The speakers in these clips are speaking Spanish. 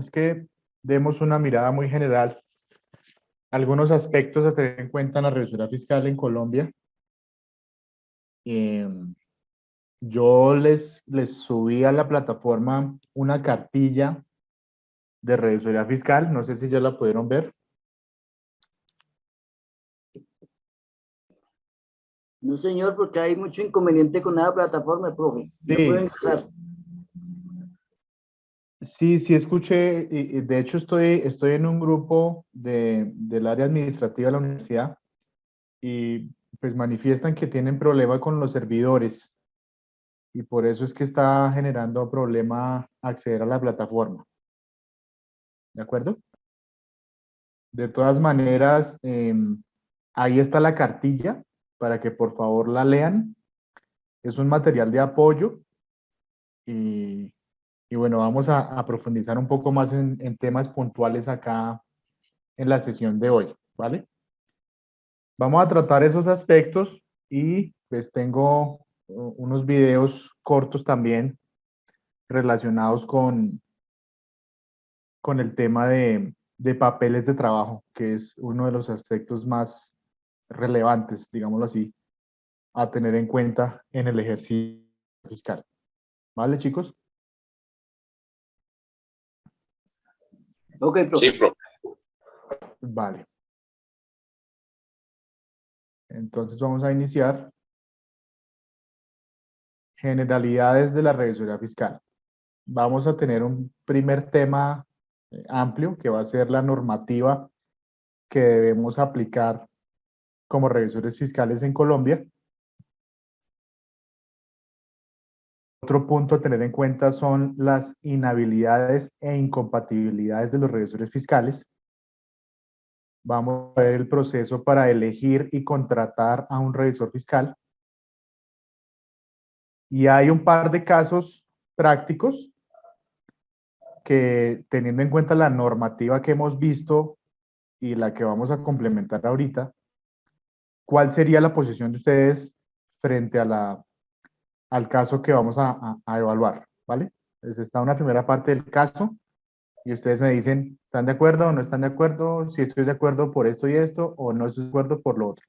es que demos una mirada muy general, algunos aspectos a tener en cuenta en la revisoría fiscal en Colombia. Eh, yo les subí a la plataforma una cartilla de revisoría fiscal, no sé si ya la pudieron ver. No, señor, porque hay mucho inconveniente con la plataforma, profe. Ya pueden Sí, empezar. sí escuché, y de hecho estoy en un grupo del área administrativa de la universidad y pues manifiestan que tienen problema con los servidores y por eso es que está generando problema acceder a la plataforma. ¿De acuerdo? De todas maneras, ahí está la cartilla para que por favor la lean. Es un material de apoyo y, y bueno, vamos a profundizar un poco más en temas puntuales acá en la sesión de hoy, ¿vale? Vamos a tratar esos aspectos y pues tengo unos videos cortos también relacionados con el tema de papeles de trabajo, que es uno de los aspectos más relevantes, digámoslo así, a tener en cuenta en el ejercicio fiscal. ¿Vale, chicos? Ok, profe. Sí, profe. Vale. Entonces vamos a iniciar. Generalidades de la revisoría fiscal. Vamos a tener un primer tema amplio que va a ser la normativa que debemos aplicar como revisores fiscales en Colombia. Otro punto a tener en cuenta son las inhabilidades e incompatibilidades de los revisores fiscales. Vamos a ver el proceso para elegir y contratar a un revisor fiscal. Y hay un par de casos prácticos que, teniendo en cuenta la normativa que hemos visto y la que vamos a complementar ahorita, ¿cuál sería la posición de ustedes frente al caso que vamos a evaluar? ¿Vale? Entonces está una primera parte del caso y ustedes me dicen, ¿están de acuerdo o no están de acuerdo? Si estoy de acuerdo por esto y esto o no estoy de acuerdo por lo otro.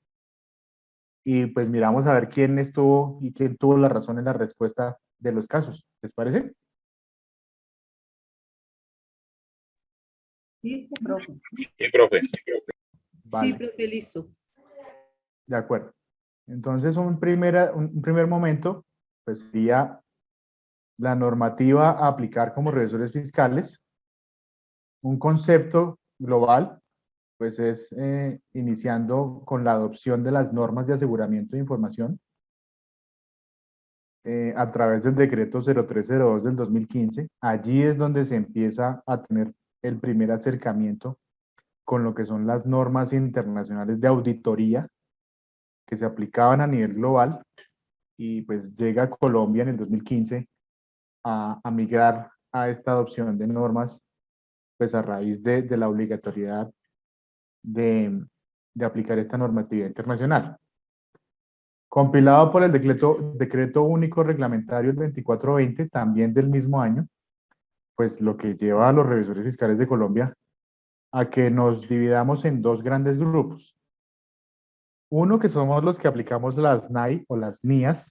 Y pues miramos a ver quién estuvo y quién tuvo la razón en la respuesta de los casos. ¿Les parece? Listo, profe. Sí, profe. Vale. Sí, profe, listo. De acuerdo. Entonces, un primer momento, pues sería la normativa a aplicar como revisores fiscales. Un concepto global, pues es iniciando con la adopción de las normas de aseguramiento de información a través del decreto 0302 del 2015. Allí es donde se empieza a tener el primer acercamiento con lo que son las normas internacionales de auditoría que se aplicaban a nivel global y pues llega a Colombia en el 2015 a migrar a esta adopción de normas pues a raíz de la obligatoriedad de aplicar esta normatividad internacional. Compilado por el decreto único reglamentario el 2420, también del mismo año, pues lo que lleva a los revisores fiscales de Colombia a que nos dividamos en dos grandes grupos. Uno que somos los que aplicamos las NAI o las NIAS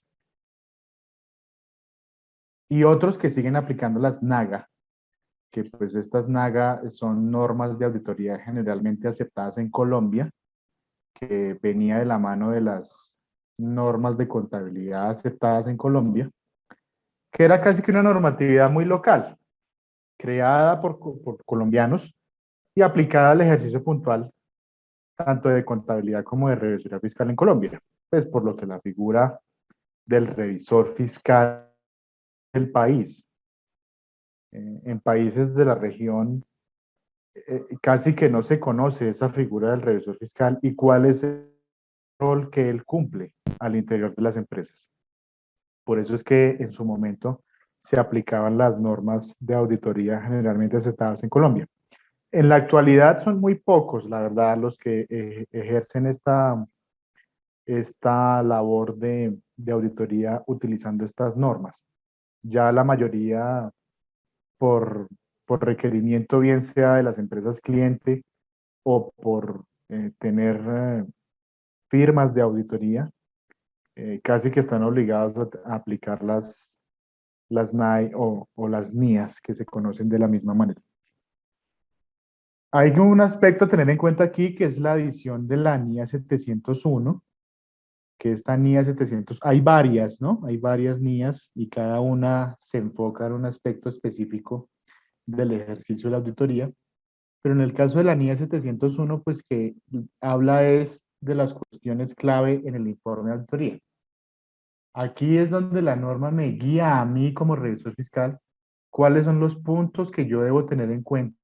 y otros que siguen aplicando las NAGA, que pues estas NAGA son normas de auditoría generalmente aceptadas en Colombia, que venía de la mano de las normas de contabilidad aceptadas en Colombia, que era casi que una normatividad muy local, creada por colombianos y aplicada al ejercicio puntual tanto de contabilidad como de revisoría fiscal en Colombia, pues por lo que la figura del revisor fiscal del país. En países de la región casi que no se conoce esa figura del revisor fiscal y cuál es el rol que él cumple al interior de las empresas. Por eso es que en su momento se aplicaban las normas de auditoría generalmente aceptadas en Colombia. En la actualidad son muy pocos, la verdad, los que ejercen esta labor de auditoría utilizando estas normas. Ya la mayoría, por por requerimiento, bien sea de las empresas cliente o por tener firmas de auditoría, casi que están obligados a aplicar las NAI o las NIAS, que se conocen de la misma manera. Hay un aspecto a tener en cuenta aquí, que es la adición de la NIA 701, que esta NIA 700, hay varias, ¿no? Hay varias NIAs y cada una se enfoca en un aspecto específico del ejercicio de la auditoría, pero en el caso de la NIA 701, pues que habla es de las cuestiones clave en el informe de auditoría. Aquí es donde la norma me guía a mí como revisor fiscal cuáles son los puntos que yo debo tener en cuenta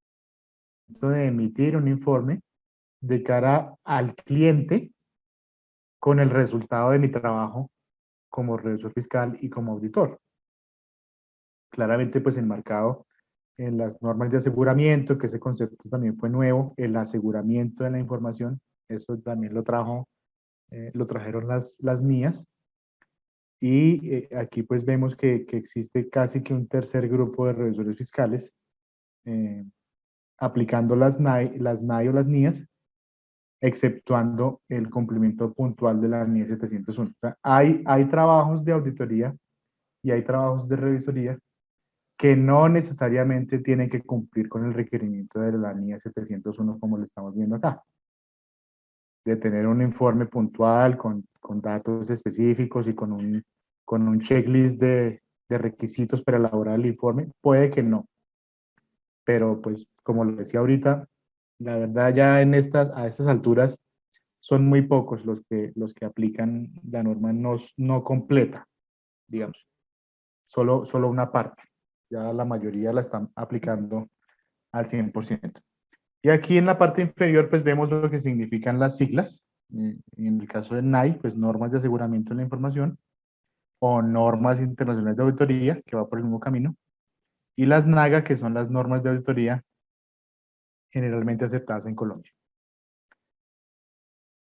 de emitir un informe de cara al cliente con el resultado de mi trabajo como revisor fiscal y como auditor. Claramente, pues enmarcado en las normas de aseguramiento, que ese concepto también fue nuevo, el aseguramiento de la información, eso también lo trajeron las NIAs, y aquí pues vemos que existe casi que un tercer grupo de revisores fiscales eh, aplicando las NAI o las NIAs, exceptuando el cumplimiento puntual de la NIA 701. O sea, hay trabajos de auditoría y hay trabajos de revisoría que no necesariamente tienen que cumplir con el requerimiento de la NIA 701 como lo estamos viendo acá, de tener un informe puntual con datos específicos y con un checklist de requisitos para elaborar el informe, puede que no, pero pues como lo decía ahorita, la verdad ya a estas alturas son muy pocos los que aplican la norma no completa, digamos, solo una parte. Ya la mayoría la están aplicando al 100%. Y aquí en la parte inferior, pues vemos lo que significan las siglas. En el caso de NAI, pues normas de aseguramiento de la información o normas internacionales de auditoría, que va por el mismo camino. Y las NAGA, que son las normas de auditoría generalmente aceptadas en Colombia.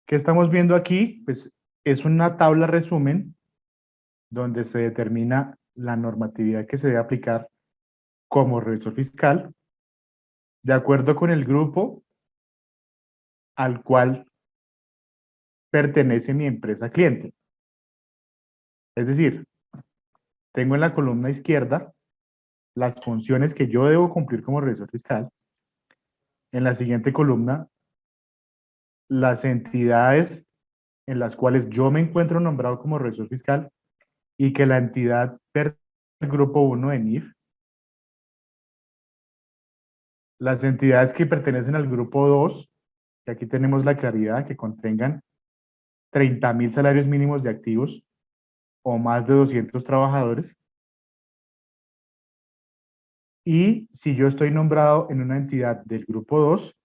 ¿Qué estamos viendo aquí? Pues es una tabla resumen donde se determina la normatividad que se debe aplicar como revisor fiscal, de acuerdo con el grupo al cual pertenece mi empresa cliente. Es decir, tengo en la columna izquierda las funciones que yo debo cumplir como revisor fiscal. En la siguiente columna, las entidades en las cuales yo me encuentro nombrado como revisor fiscal y que la entidad pertenece al grupo 1 de NIF. Las entidades que pertenecen al grupo 2, que aquí tenemos la claridad, que contengan 30.000 salarios mínimos de activos o más de 200 trabajadores. Y si yo estoy nombrado en una entidad del grupo 2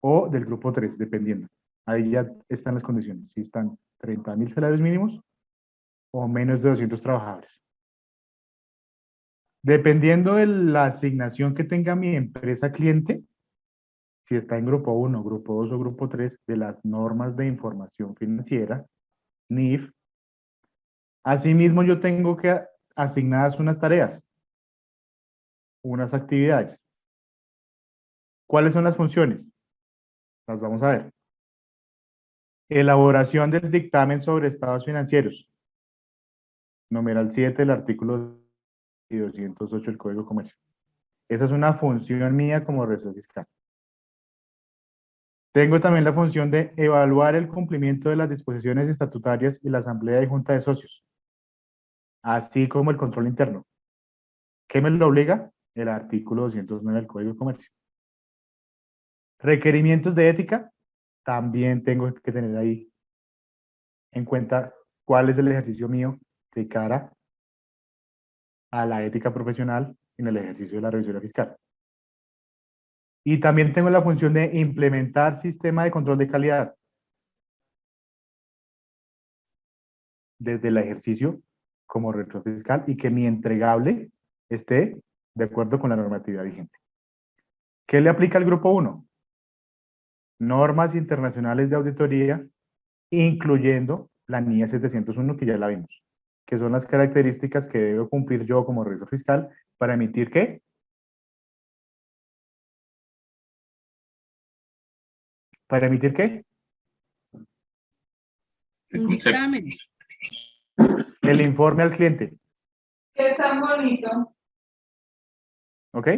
o del grupo 3, dependiendo. Ahí ya están las condiciones. Si están 30.000 salarios mínimos o menos de 200 trabajadores. Dependiendo de la asignación que tenga mi empresa cliente, si está en grupo 1, grupo 2 o grupo 3 de las normas de información financiera, NIF, asimismo yo tengo que asignadas unas tareas, unas actividades. ¿Cuáles son las funciones? Las vamos a ver. Elaboración del dictamen sobre estados financieros. Numeral 7 del artículo 208 del Código de Comercio. Esa es una función mía como revisor fiscal. Tengo también la función de evaluar el cumplimiento de las disposiciones estatutarias y la asamblea y junta de socios, así como el control interno. ¿Qué me lo obliga? El artículo 209 del Código de Comercio. Requerimientos de ética, también tengo que tener ahí en cuenta cuál es el ejercicio mío de cara a la ética profesional en el ejercicio de la revisión fiscal. Y también tengo la función de implementar sistema de control de calidad desde el ejercicio como revisor fiscal y que mi entregable esté de acuerdo con la normatividad vigente. ¿Qué le aplica al grupo 1? Normas internacionales de auditoría, incluyendo la NIA 701, que ya la vimos, que son las características que debo cumplir yo como revisor fiscal para emitir ¿qué? ¿Para emitir qué? El Un concepto. dictamen. El informe al cliente. Qué tan bonito. ¿Ok?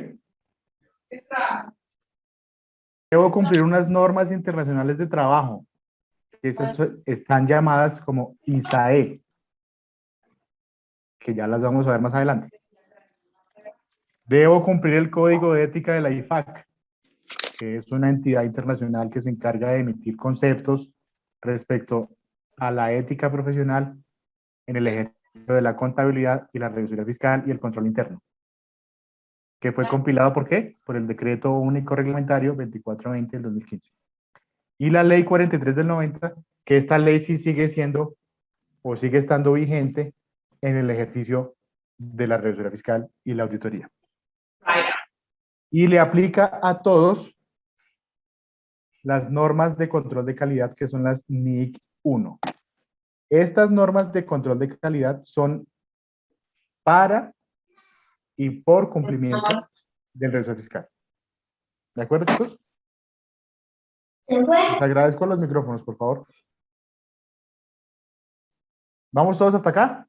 Está. Debo cumplir unas normas internacionales de trabajo, que esas están llamadas como ISAE, que ya las vamos a ver más adelante. Debo cumplir el código de ética de la IFAC, que es una entidad internacional que se encarga de emitir conceptos respecto a la ética profesional en el ejercicio de la contabilidad y la revisoría fiscal y el control interno, que fue compilado ¿por qué? Por el Decreto Único Reglamentario 2420 del 2015. Y la Ley 43 del 90, que esta ley sí sigue siendo o sigue estando vigente en el ejercicio de la revisoría fiscal y la auditoría. Y le aplica a todos las normas de control de calidad que son las NIC 1. Estas normas de control de calidad son para y por cumplimiento del revisor fiscal. ¿De acuerdo, chicos? Les agradezco los micrófonos, por favor. ¿Vamos todos hasta acá?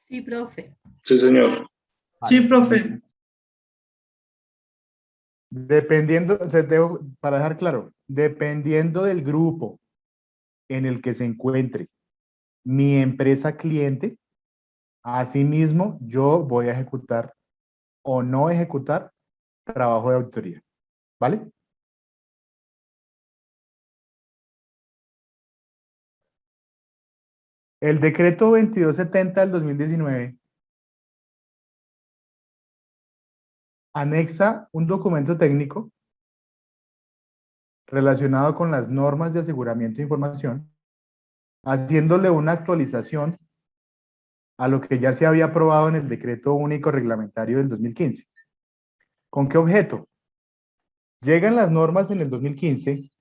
Sí, profe. Sí, señor. Sí, profe. Dependiendo, para dejar claro, dependiendo del grupo en el que se encuentre mi empresa cliente, asimismo yo voy a ejecutar o no ejecutar trabajo de auditoría. ¿Vale? El decreto 2270 del 2019 anexa un documento técnico relacionado con las normas de aseguramiento de información, haciéndole una actualización a lo que ya se había aprobado en el decreto único reglamentario del 2015. ¿Con qué objeto? Llegan las normas en el 2015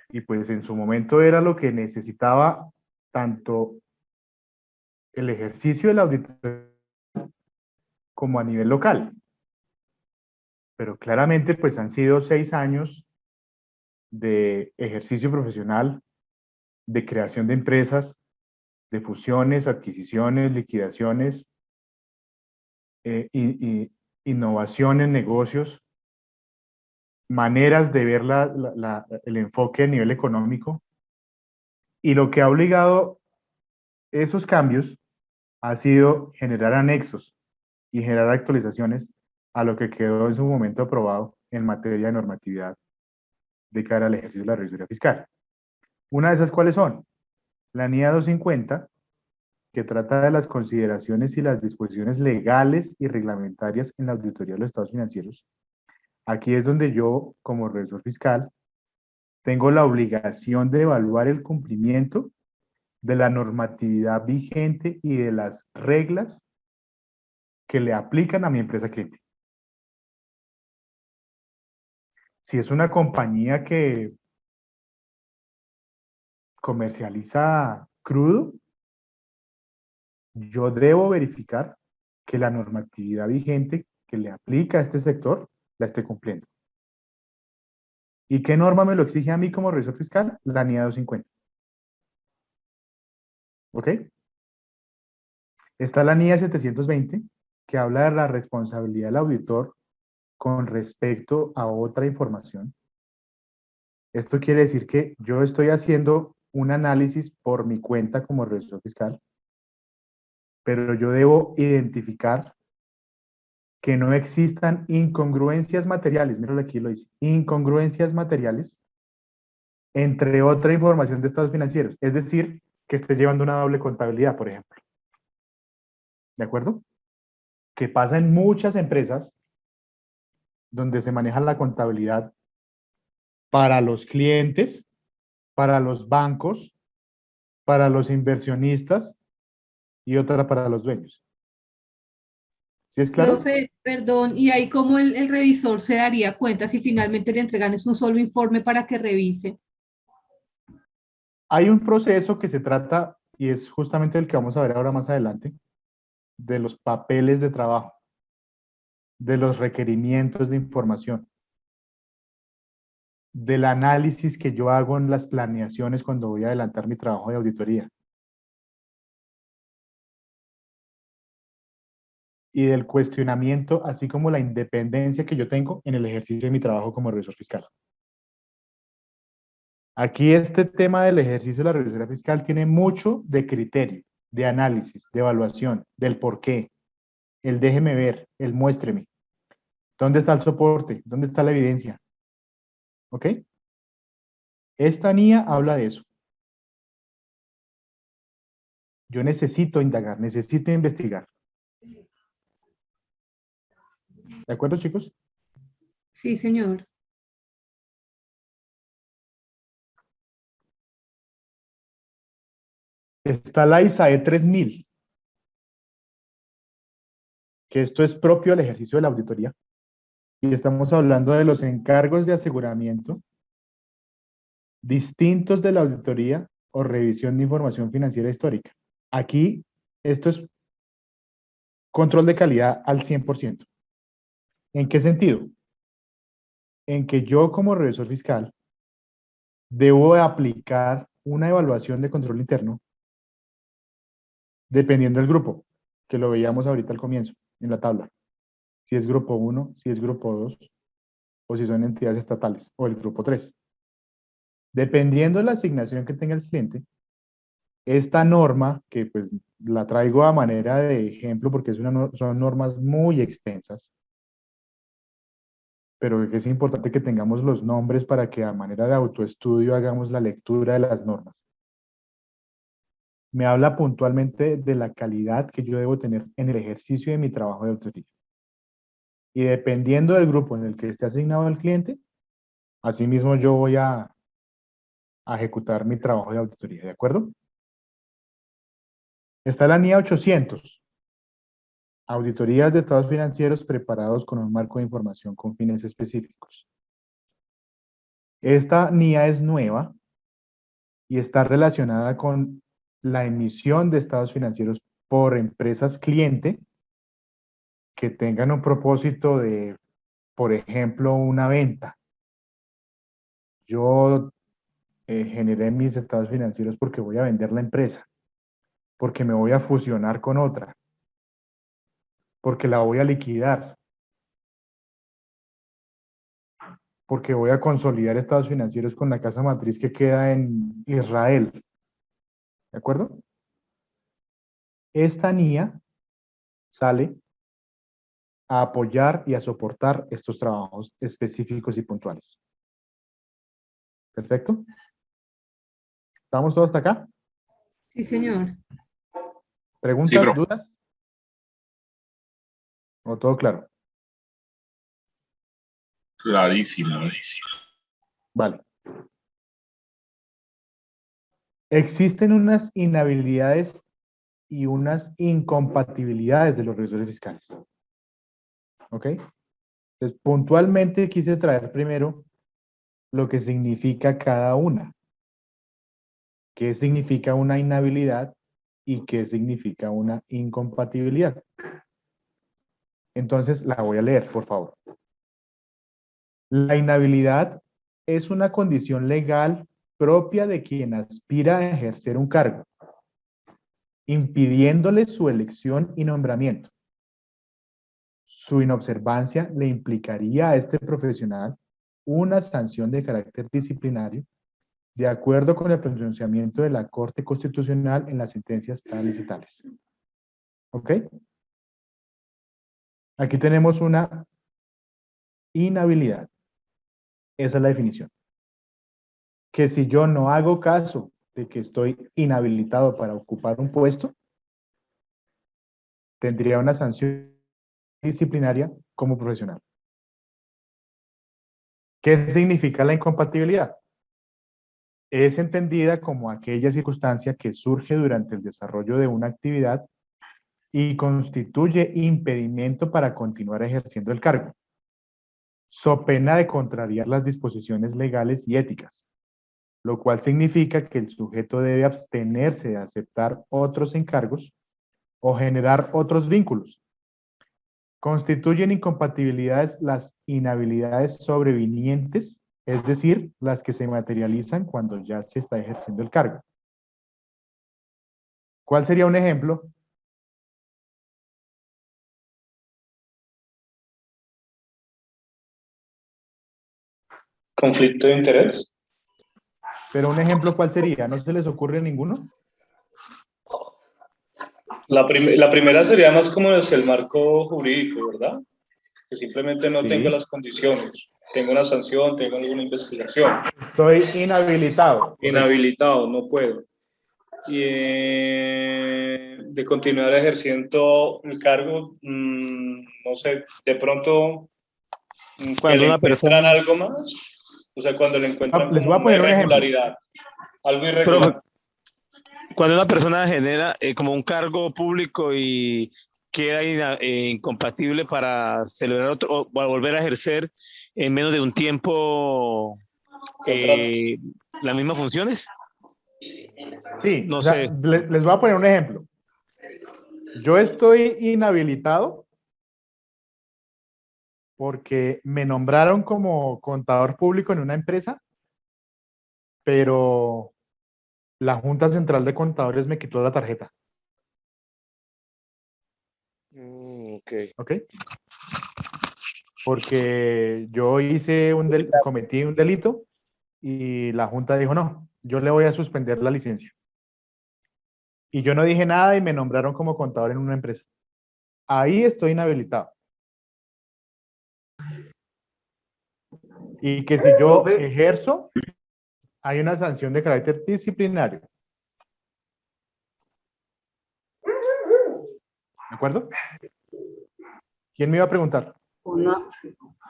y pues en su momento era lo que necesitaba tanto el ejercicio del auditoría como a nivel local. Pero claramente pues han sido 6 años de ejercicio profesional, de creación de empresas, de fusiones, adquisiciones, liquidaciones, innovación en negocios, maneras de ver el enfoque a nivel económico. Y lo que ha obligado esos cambios ha sido generar anexos y generar actualizaciones a lo que quedó en su momento aprobado en materia de normatividad de cara al ejercicio de la revisoría fiscal. Una de esas, ¿cuáles son? La NIA 250, que trata de las consideraciones y las disposiciones legales y reglamentarias en la auditoría de los estados financieros. Aquí es donde yo, como revisor fiscal, tengo la obligación de evaluar el cumplimiento de la normatividad vigente y de las reglas que le aplican a mi empresa cliente. Si es una compañía que comercializa crudo, yo debo verificar que la normatividad vigente que le aplica a este sector la esté cumpliendo. ¿Y qué norma me lo exige a mí como revisor fiscal? La NIA 250. ¿Ok? Está la NIA 720, que habla de la responsabilidad del auditor con respecto a otra información. Esto quiere decir que yo estoy haciendo un análisis por mi cuenta como revisor fiscal, pero yo debo identificar que no existan incongruencias materiales, míralo aquí lo dice, incongruencias materiales entre otra información de estados financieros, es decir, que esté llevando una doble contabilidad, por ejemplo. ¿De acuerdo? Que pasa en muchas empresas donde se maneja la contabilidad para los clientes, para los bancos, para los inversionistas y otra para los dueños. ¿Sí es claro? Profe, perdón, ¿y ahí cómo el revisor se daría cuenta si finalmente le entregan es un solo informe para que revise? Hay un proceso que se trata, y es justamente el que vamos a ver ahora más adelante, de los papeles de trabajo, de los requerimientos de información. del análisis que yo hago en las planeaciones cuando voy a adelantar mi trabajo de auditoría. Y del cuestionamiento, así como la independencia que yo tengo en el ejercicio de mi trabajo como revisor fiscal. Aquí este tema del ejercicio de la revisoría fiscal tiene mucho de criterio, de análisis, de evaluación, del por qué, el déjeme ver, el muéstreme. ¿Dónde está el soporte? ¿Dónde está la evidencia? ¿Ok? Esta NIA habla de eso. Yo necesito indagar, necesito investigar. ¿De acuerdo, chicos? Sí, señor. Está la ISAE 3000, que esto es propio del ejercicio de la auditoría. Y estamos hablando de los encargos de aseguramiento distintos de la auditoría o revisión de información financiera histórica. Aquí, esto es control de calidad al 100%. ¿En qué sentido? En que yo como revisor fiscal debo aplicar una evaluación de control interno dependiendo del grupo, que lo veíamos ahorita al comienzo, en la tabla. Si es grupo 1, si es grupo 2, o si son entidades estatales, o el grupo 3. Dependiendo de la asignación que tenga el cliente, esta norma, que pues la traigo a manera de ejemplo porque son normas muy extensas, pero que es importante que tengamos los nombres para que a manera de autoestudio hagamos la lectura de las normas. Me habla puntualmente de la calidad que yo debo tener en el ejercicio de mi trabajo de auditoría. Y dependiendo del grupo en el que esté asignado el cliente, asimismo yo voy a ejecutar mi trabajo de auditoría, ¿de acuerdo? Está la NIA 800. Auditorías de estados financieros preparados con un marco de información con fines específicos. Esta NIA es nueva y está relacionada con la emisión de estados financieros por empresas cliente que tengan un propósito de, por ejemplo, una venta. Yo generé mis estados financieros porque voy a vender la empresa, porque me voy a fusionar con otra, porque la voy a liquidar, porque voy a consolidar estados financieros con la casa matriz que queda en Israel. ¿De acuerdo? Esta NIA sale a apoyar y a soportar estos trabajos específicos y puntuales. ¿Perfecto? ¿Estamos todos hasta acá? Sí, señor. ¿Preguntas, Sí, profe. dudas? ¿O todo claro? Clarísimo. Vale. Existen unas inhabilidades y unas incompatibilidades de los revisores fiscales. ¿Ok? Entonces, puntualmente quise traer primero lo que significa cada una. ¿Qué significa una inhabilidad y qué significa una incompatibilidad? Entonces, la voy a leer, por favor. La inhabilidad es una condición legal propia de quien aspira a ejercer un cargo, impidiéndole su elección y nombramiento. Su inobservancia le implicaría a este profesional una sanción de carácter disciplinario de acuerdo con el pronunciamiento de la Corte Constitucional en las sentencias tales y tales. ¿Ok? Aquí tenemos una inhabilidad. Esa es la definición. Que si yo no hago caso de que estoy inhabilitado para ocupar un puesto, tendría una sanción disciplinaria como profesional. ¿Qué significa la incompatibilidad? Es entendida como aquella circunstancia que surge durante el desarrollo de una actividad y constituye impedimento para continuar ejerciendo el cargo, so pena de contrariar las disposiciones legales y éticas, lo cual significa que el sujeto debe abstenerse de aceptar otros encargos o generar otros vínculos. Constituyen incompatibilidades las inhabilidades sobrevinientes es decir, las que se materializan cuando ya se está ejerciendo el cargo. ¿Cuál sería un ejemplo? Conflicto de interés. Pero un ejemplo, ¿cuál sería? ¿No se les ocurre ninguno? La primera sería más como es el marco jurídico, ¿verdad? Que simplemente no Sí. tengo las condiciones. Tengo una sanción, tengo alguna investigación. Estoy inhabilitado. Inhabilitado, no puedo. Y de continuar ejerciendo mi cargo, no sé, de pronto que Cuando le una encuentran persona, algo más, o sea, cuando le encuentran Les como voy a una poner un ejemplo. irregularidad, algo irregular. cuando una persona genera como un cargo público y queda incompatible para celebrar otro o para volver a ejercer en menos de un tiempo eh, las mismas funciones. Sí, No o sea, sé. les voy a poner un ejemplo. Yo estoy inhabilitado porque me nombraron como contador público en una empresa, pero la Junta Central de Contadores me quitó la tarjeta. Ok. ¿Ok? Porque yo cometí un delito y la Junta dijo, no, yo le voy a suspender la licencia. Y yo no dije nada y me nombraron como contador en una empresa. Ahí estoy inhabilitado. Y que si yo Profe. ejerzo, hay una sanción de carácter disciplinario. ¿De acuerdo? ¿Quién me iba a preguntar? Una,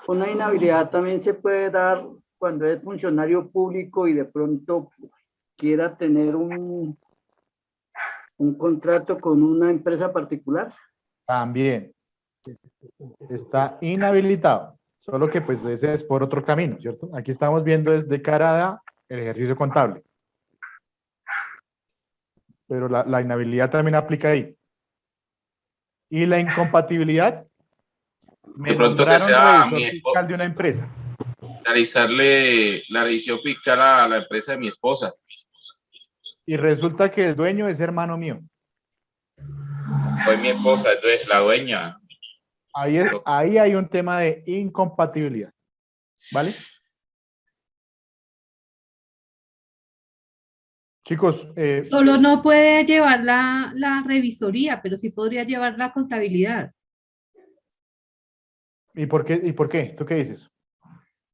una inhabilidad también se puede dar cuando es funcionario público y de pronto quiera tener un contrato con una empresa particular. También está inhabilitado. Solo que pues ese es por otro camino, ¿cierto? Aquí estamos viendo desde cara al ejercicio contable. Pero la inhabilidad también aplica ahí. Y la incompatibilidad, me De pronto que nombraron sea revisor fiscal de una empresa. realizarle la revisión fiscal a la empresa de mi esposa. Y resulta que el dueño es hermano mío. Fue mi esposa, es la dueña. Ahí hay un tema de incompatibilidad. ¿Vale? Chicos, Solo no puede llevar la revisoría, pero sí podría llevar la contabilidad. ¿y por qué? ¿Y por qué? ¿Tú qué dices?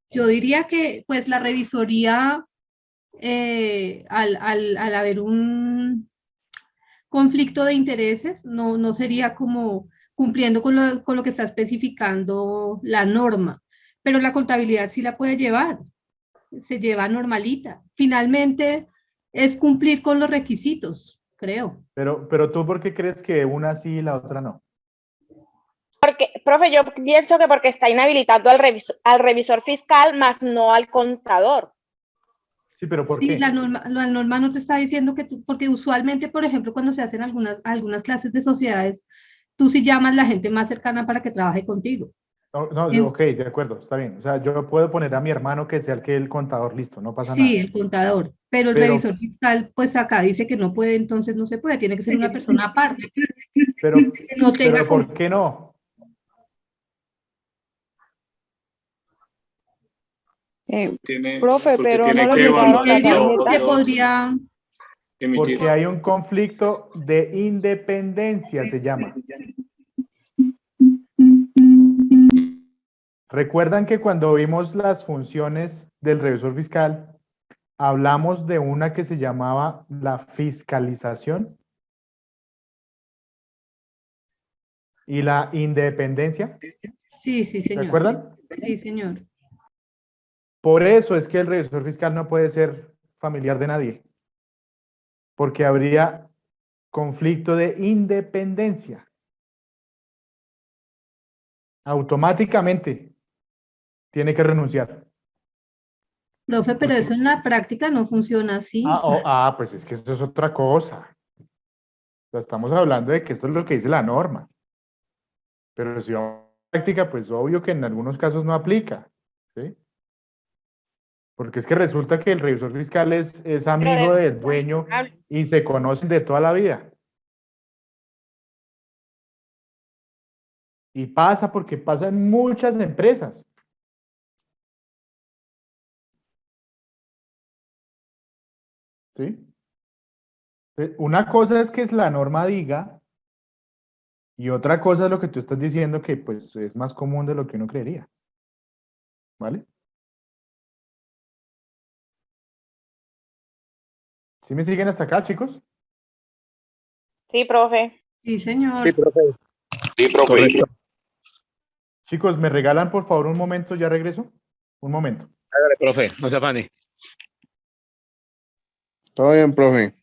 Yo diría que pues la revisoría, al haber un conflicto de intereses, no sería como cumpliendo con lo que está especificando la norma, pero la contabilidad sí la puede llevar, se lleva normalita. Finalmente es cumplir con los requisitos, creo. Pero tú, ¿por qué crees que una sí y la otra no? Porque, profe, yo pienso que porque está inhabilitando al revisor fiscal, más no al contador. Sí, pero ¿por Sí, qué? la norma no te está diciendo que tú, porque usualmente, por ejemplo, cuando se hacen algunas clases de sociedades, tú sí llamas a la gente más cercana para que trabaje contigo. No, ok, de acuerdo, está bien. O sea, yo puedo poner a mi hermano que sea el contador, listo, no pasa Sí, nada. el contador, pero el Pero, revisor fiscal, pues acá dice que no puede, entonces no se puede, tiene que ser una persona aparte, pero, que no tenga pero ¿por qué no? Profe, Porque pero no tiene le que porque quitaron la evaluar porque tarjeta. podría, emitir. Porque hay un conflicto de independencia, se llama. ¿Recuerdan que cuando vimos las funciones del revisor fiscal, hablamos de una que se llamaba la fiscalización y la independencia? sí, señor, ¿Recuerdan? sí, señor. Por eso es que el revisor fiscal no puede ser familiar de nadie, porque habría conflicto de independencia. Automáticamente tiene que renunciar. Profe, pero Porque, eso en la práctica no funciona así. pues es que eso es otra cosa. O sea, estamos hablando de que esto es lo que dice la norma. Pero si vamos a la práctica, pues obvio que en algunos casos no aplica. ¿Sí? Porque es que resulta que el revisor fiscal es amigo debe del ser dueño cuestionable. y se conocen de toda la vida. Y pasa porque pasa en muchas empresas. ¿Sí? Una cosa es que la norma diga y otra cosa es lo que tú estás diciendo que pues es más común de lo que uno creería. ¿Vale? ¿Sí me siguen hasta acá, chicos? Sí, profe. Sí, señor. Sí, profe. Sí, profe. Correcto. Chicos, ¿me regalan por favor un momento? ¿Ya regreso? Un momento. Hágale, profe, no se afane. Todo bien, profe.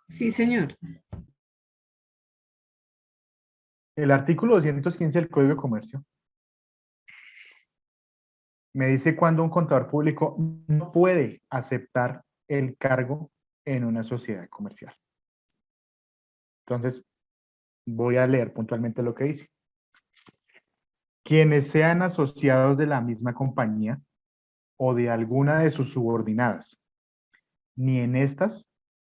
Sí, señor. El artículo 215 del Código de Comercio me dice cuando un contador público no puede aceptar el cargo en una sociedad comercial. Entonces, voy a leer puntualmente lo que dice. Quienes sean asociados de la misma compañía o de alguna de sus subordinadas, ni en estas,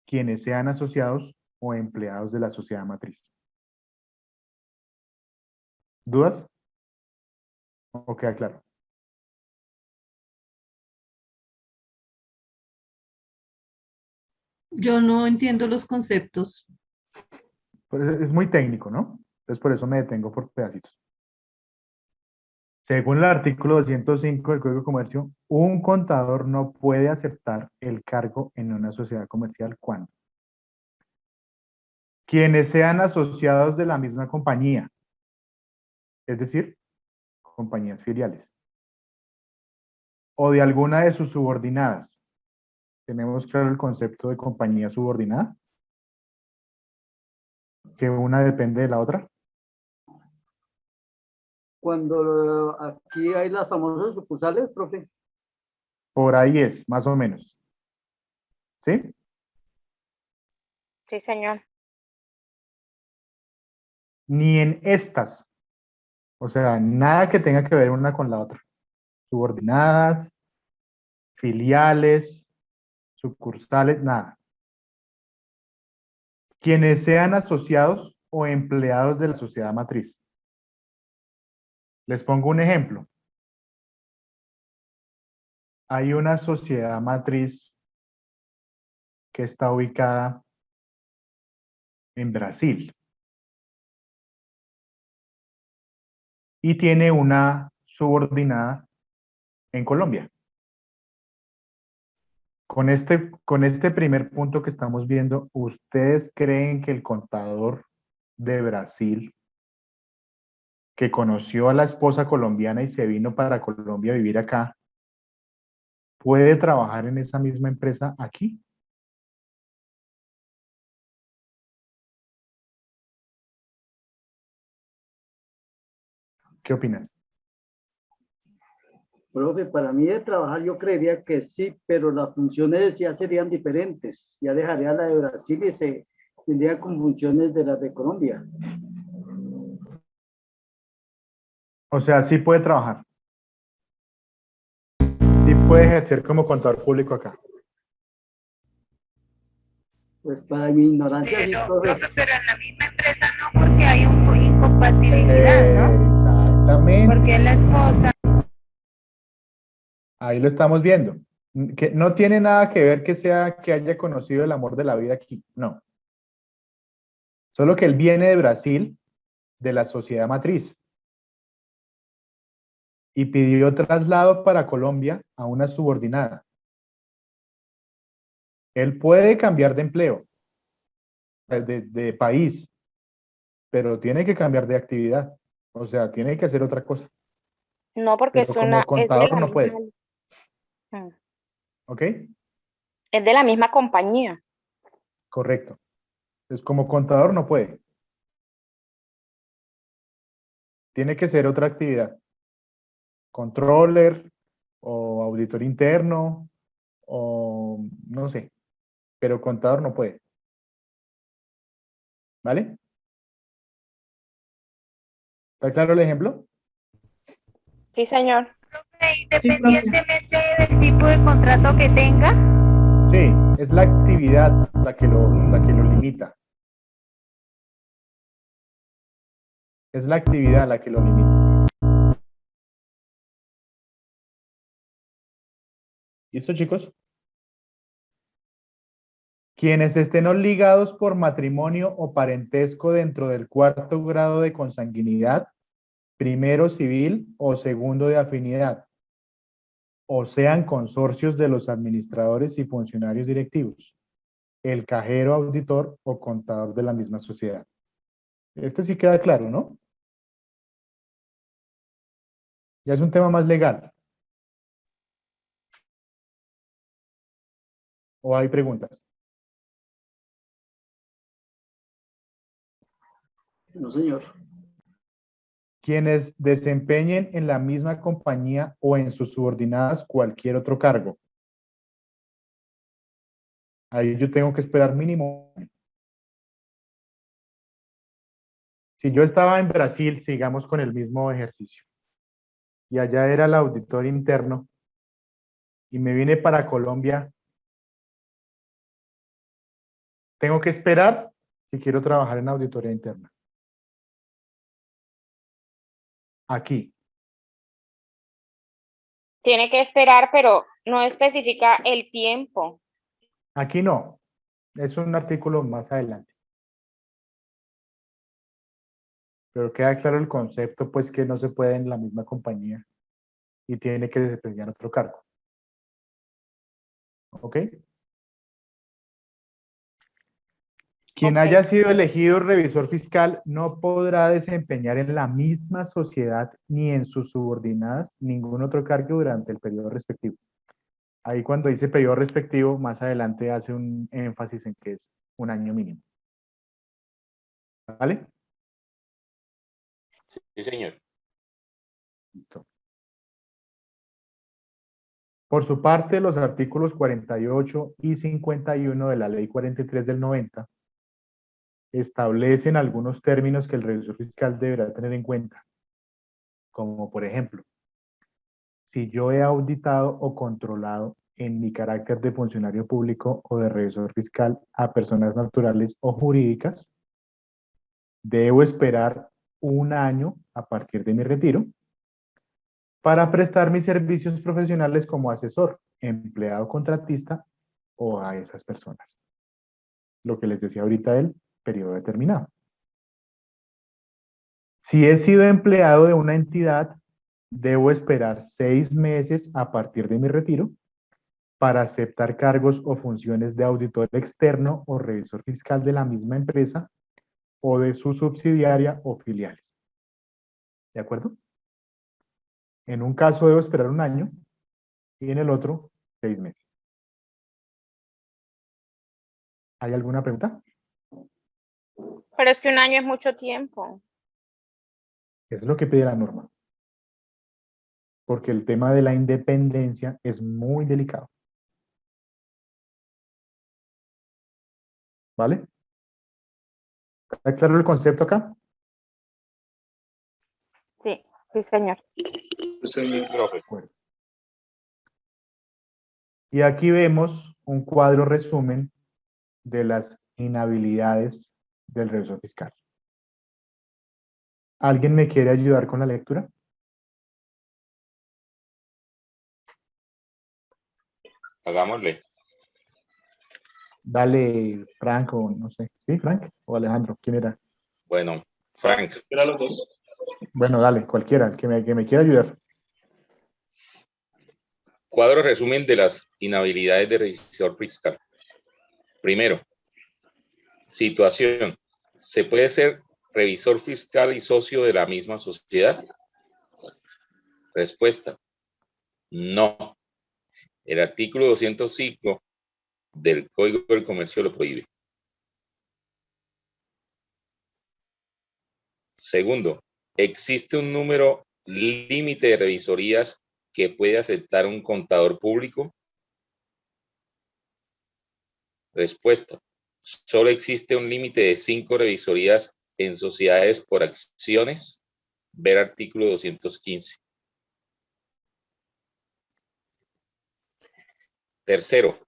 quienes sean asociados o empleados de la sociedad matriz. ¿Dudas? ¿O queda claro? Yo no entiendo los conceptos. Pues es muy técnico, ¿no? Entonces por eso me detengo por pedacitos. Según el artículo 205 del Código de Comercio, un contador no puede aceptar el cargo en una sociedad comercial cuando quienes sean asociados de la misma compañía, es decir, compañías filiales, o de alguna de sus subordinadas. ¿Tenemos claro el concepto de compañía subordinada? Que una depende de la otra. Cuando aquí hay las famosas sucursales, profe. Por ahí es, más o menos. ¿Sí? Sí, señor. Ni en estas. O sea, nada que tenga que ver una con la otra. Subordinadas, filiales, sucursales, nada. Quienes sean asociados o empleados de la sociedad matriz. Les pongo un ejemplo. Hay una sociedad matriz que está ubicada en Brasil y tiene una subordinada en Colombia. Con este primer punto que estamos viendo, ¿ustedes creen que el contador de Brasil, que conoció a la esposa colombiana y se vino para Colombia a vivir acá, puede trabajar en esa misma empresa aquí? ¿Qué opinan? Profe, para mí de trabajar yo creería que sí, pero las funciones ya serían diferentes. Ya dejaría la de Brasil y se tendría con funciones de las de Colombia. O sea, sí puede trabajar. Sí puede ejercer como contador público acá. Pues para mi ignorancia, sí, profe. Pero en la misma empresa no, porque hay una incompatibilidad, ¿no? Exactamente. Porque la esposa. Ahí lo estamos viendo. Que no tiene nada que ver que haya conocido el amor de la vida aquí. No. Solo que él viene de Brasil, de la sociedad matriz, y pidió traslado para Colombia a una subordinada. Él puede cambiar de empleo, de país, pero tiene que cambiar de actividad. O sea, tiene que hacer otra cosa. No, porque Pero como es de contador la no puede. misma. ¿Ok? Es de la misma compañía. Correcto. Entonces, como contador no puede. Tiene que ser otra actividad. Controller o auditor interno o no sé. Pero contador no puede. ¿Vale? ¿Está claro el ejemplo? Sí, señor. Independientemente del tipo de contrato que tenga. Sí, es la actividad la que lo limita. Es la actividad la que lo limita. ¿Listo, chicos? Quienes estén obligados por matrimonio o parentesco dentro del cuarto grado de consanguinidad, primero civil o segundo de afinidad, o sean consorcios de los administradores y funcionarios directivos, el cajero, auditor o contador de la misma sociedad. Este sí queda claro, ¿no? Ya es un tema más legal. ¿O hay preguntas? No, señor. Quienes desempeñen en la misma compañía o en sus subordinadas cualquier otro cargo. Ahí yo tengo que esperar mínimo. Si yo estaba en Brasil, sigamos con el mismo ejercicio. Y allá era el auditor interno. Y me vine para Colombia. Tengo que esperar si quiero trabajar en auditoría interna. Aquí. Tiene que esperar, pero no especifica el tiempo. Aquí no. Es un artículo más adelante. Pero queda claro el concepto, pues que no se puede en la misma compañía y tiene que desempeñar otro cargo. ¿Ok? Quien haya sido elegido revisor fiscal no podrá desempeñar en la misma sociedad ni en sus subordinadas ningún otro cargo durante el periodo respectivo. Ahí cuando dice periodo respectivo, más adelante hace un énfasis en que es un año mínimo. ¿Vale? Sí, señor. Listo. Por su parte, los artículos 48 y 51 de la Ley 43 del 90 establecen algunos términos que el revisor fiscal deberá tener en cuenta, como por ejemplo, si yo he auditado o controlado en mi carácter de funcionario público o de revisor fiscal a personas naturales o jurídicas, debo esperar un año a partir de mi retiro para prestar mis servicios profesionales como asesor, empleado contratista o a esas personas. Lo que les decía ahorita del periodo determinado. Si he sido empleado de una entidad, debo esperar 6 meses a partir de mi retiro para aceptar cargos o funciones de auditor externo o revisor fiscal de la misma empresa o de su subsidiaria o filiales. ¿De acuerdo? En un caso debo esperar un año y en el otro 6 meses. ¿Hay alguna pregunta? Pero es que un año es mucho tiempo. Eso es lo que pide la norma. Porque el tema de la independencia es muy delicado. ¿Vale? ¿Está claro el concepto acá? Sí, sí, señor. Sí, profe. Bueno. Y aquí vemos un cuadro resumen de las inhabilidades del revisor fiscal. ¿Alguien me quiere ayudar con la lectura? Hagámosle. Dale, Frank o no sé. ¿Sí, Frank? ¿O Alejandro? ¿Quién era? Bueno, Frank. Era los dos. Bueno, dale, cualquiera, el que me quiera ayudar. Cuadro resumen de las inhabilidades de revisor fiscal. Primero, situación. ¿Se puede ser revisor fiscal y socio de la misma sociedad? Respuesta. No. El artículo 205 del Código del Comercio lo prohíbe. Segundo, ¿existe un número límite de revisorías que puede aceptar un contador público? Respuesta. Solo existe un límite de 5 revisorías en sociedades por acciones. Ver artículo 215. Tercero,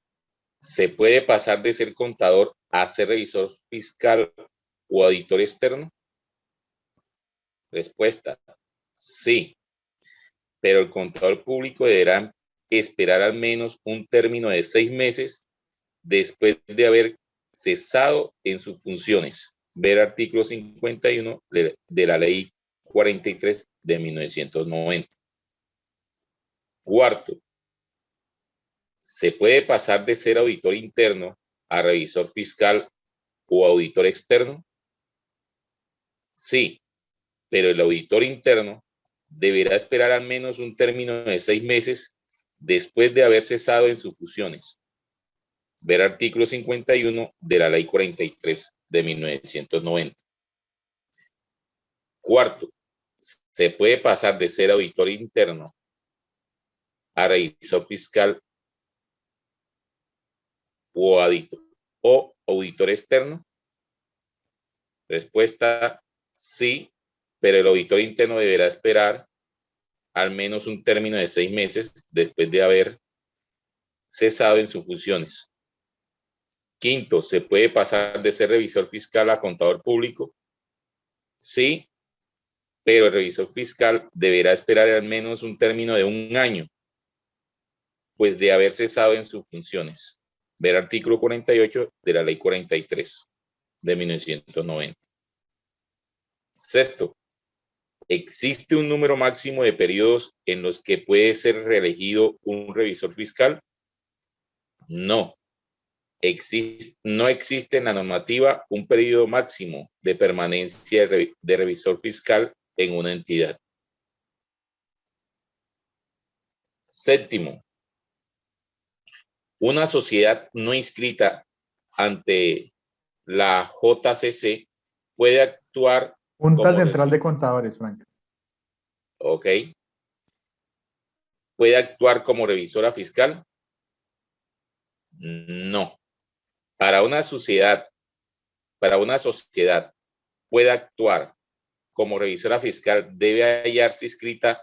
¿se puede pasar de ser contador a ser revisor fiscal o auditor externo? Respuesta, sí, pero el contador público deberá esperar al menos un término de 6 meses después de haber cesado en sus funciones. Ver artículo 51 de la ley 43 de 1990. Cuarto, ¿se puede pasar de ser auditor interno a revisor fiscal o auditor externo? Sí, pero el auditor interno deberá esperar al menos un término de 6 meses después de haber cesado en sus funciones. Ver artículo 51 de la ley 43 de 1990. Cuarto, ¿se puede pasar de ser auditor interno a revisor fiscal o auditor externo? Respuesta, sí, pero el auditor interno deberá esperar al menos un término de 6 meses después de haber cesado en sus funciones. Quinto, ¿se puede pasar de ser revisor fiscal a contador público? Sí, pero el revisor fiscal deberá esperar al menos un término de 1 año, pues de haber cesado en sus funciones. Ver artículo 48 de la ley 43 de 1990. Sexto, ¿existe un número máximo de periodos en los que puede ser reelegido un revisor fiscal? No. No existe en la normativa un periodo máximo de permanencia de revisor fiscal en una entidad. Séptimo, una sociedad no inscrita ante la JCC puede actuar Junta como Central de Contadores, Frank. Ok. ¿Puede actuar como revisora fiscal? No. Para una sociedad puede actuar como revisora fiscal, debe hallarse inscrita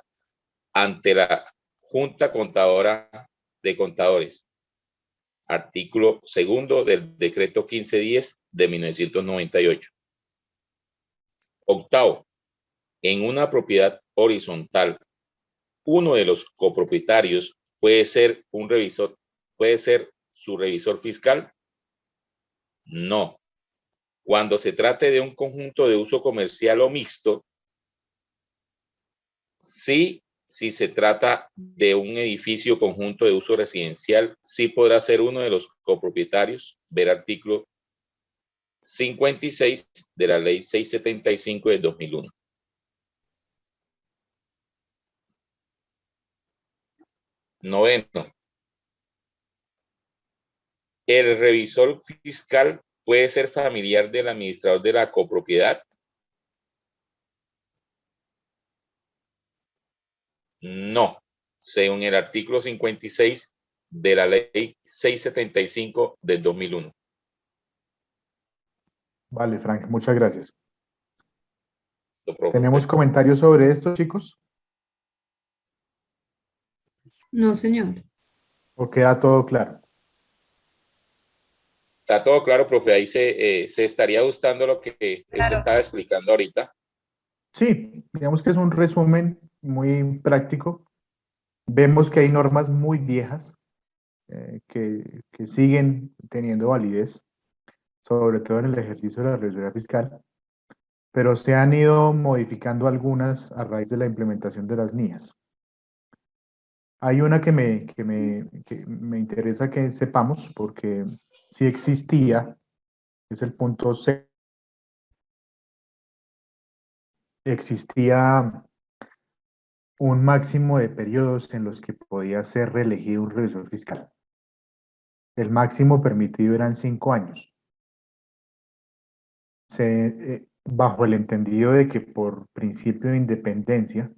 ante la Junta Contadora de Contadores. Artículo 2 del Decreto 1510 de 1998. Octavo, en una propiedad horizontal, uno de los copropietarios puede ser su revisor fiscal. No. Cuando se trate de un conjunto de uso comercial o mixto, sí, si se trata de un edificio conjunto de uso residencial, sí podrá ser uno de los copropietarios. Ver artículo 56 de la ley 675 del 2001. Noveno. El revisor fiscal puede ser familiar del administrador de la copropiedad. No, según el artículo 56 de la ley 675 del 2001. Vale, Frank, muchas gracias. Profe. ¿Tenemos comentarios sobre esto, chicos? No, señor. ¿O queda todo claro? Está todo claro, profe. Ahí se estaría gustando lo que se estaba explicando ahorita. Sí, digamos que es un resumen muy práctico. Vemos que hay normas muy viejas que siguen teniendo validez, sobre todo en el ejercicio de la revisoría fiscal, pero se han ido modificando algunas a raíz de la implementación de las NIAs. Hay una que me interesa que sepamos, porque sí existía, es el punto C. Existía un máximo de periodos en los que podía ser reelegido un revisor fiscal. El máximo permitido eran 5 años. Bajo el entendido de que por principio de independencia,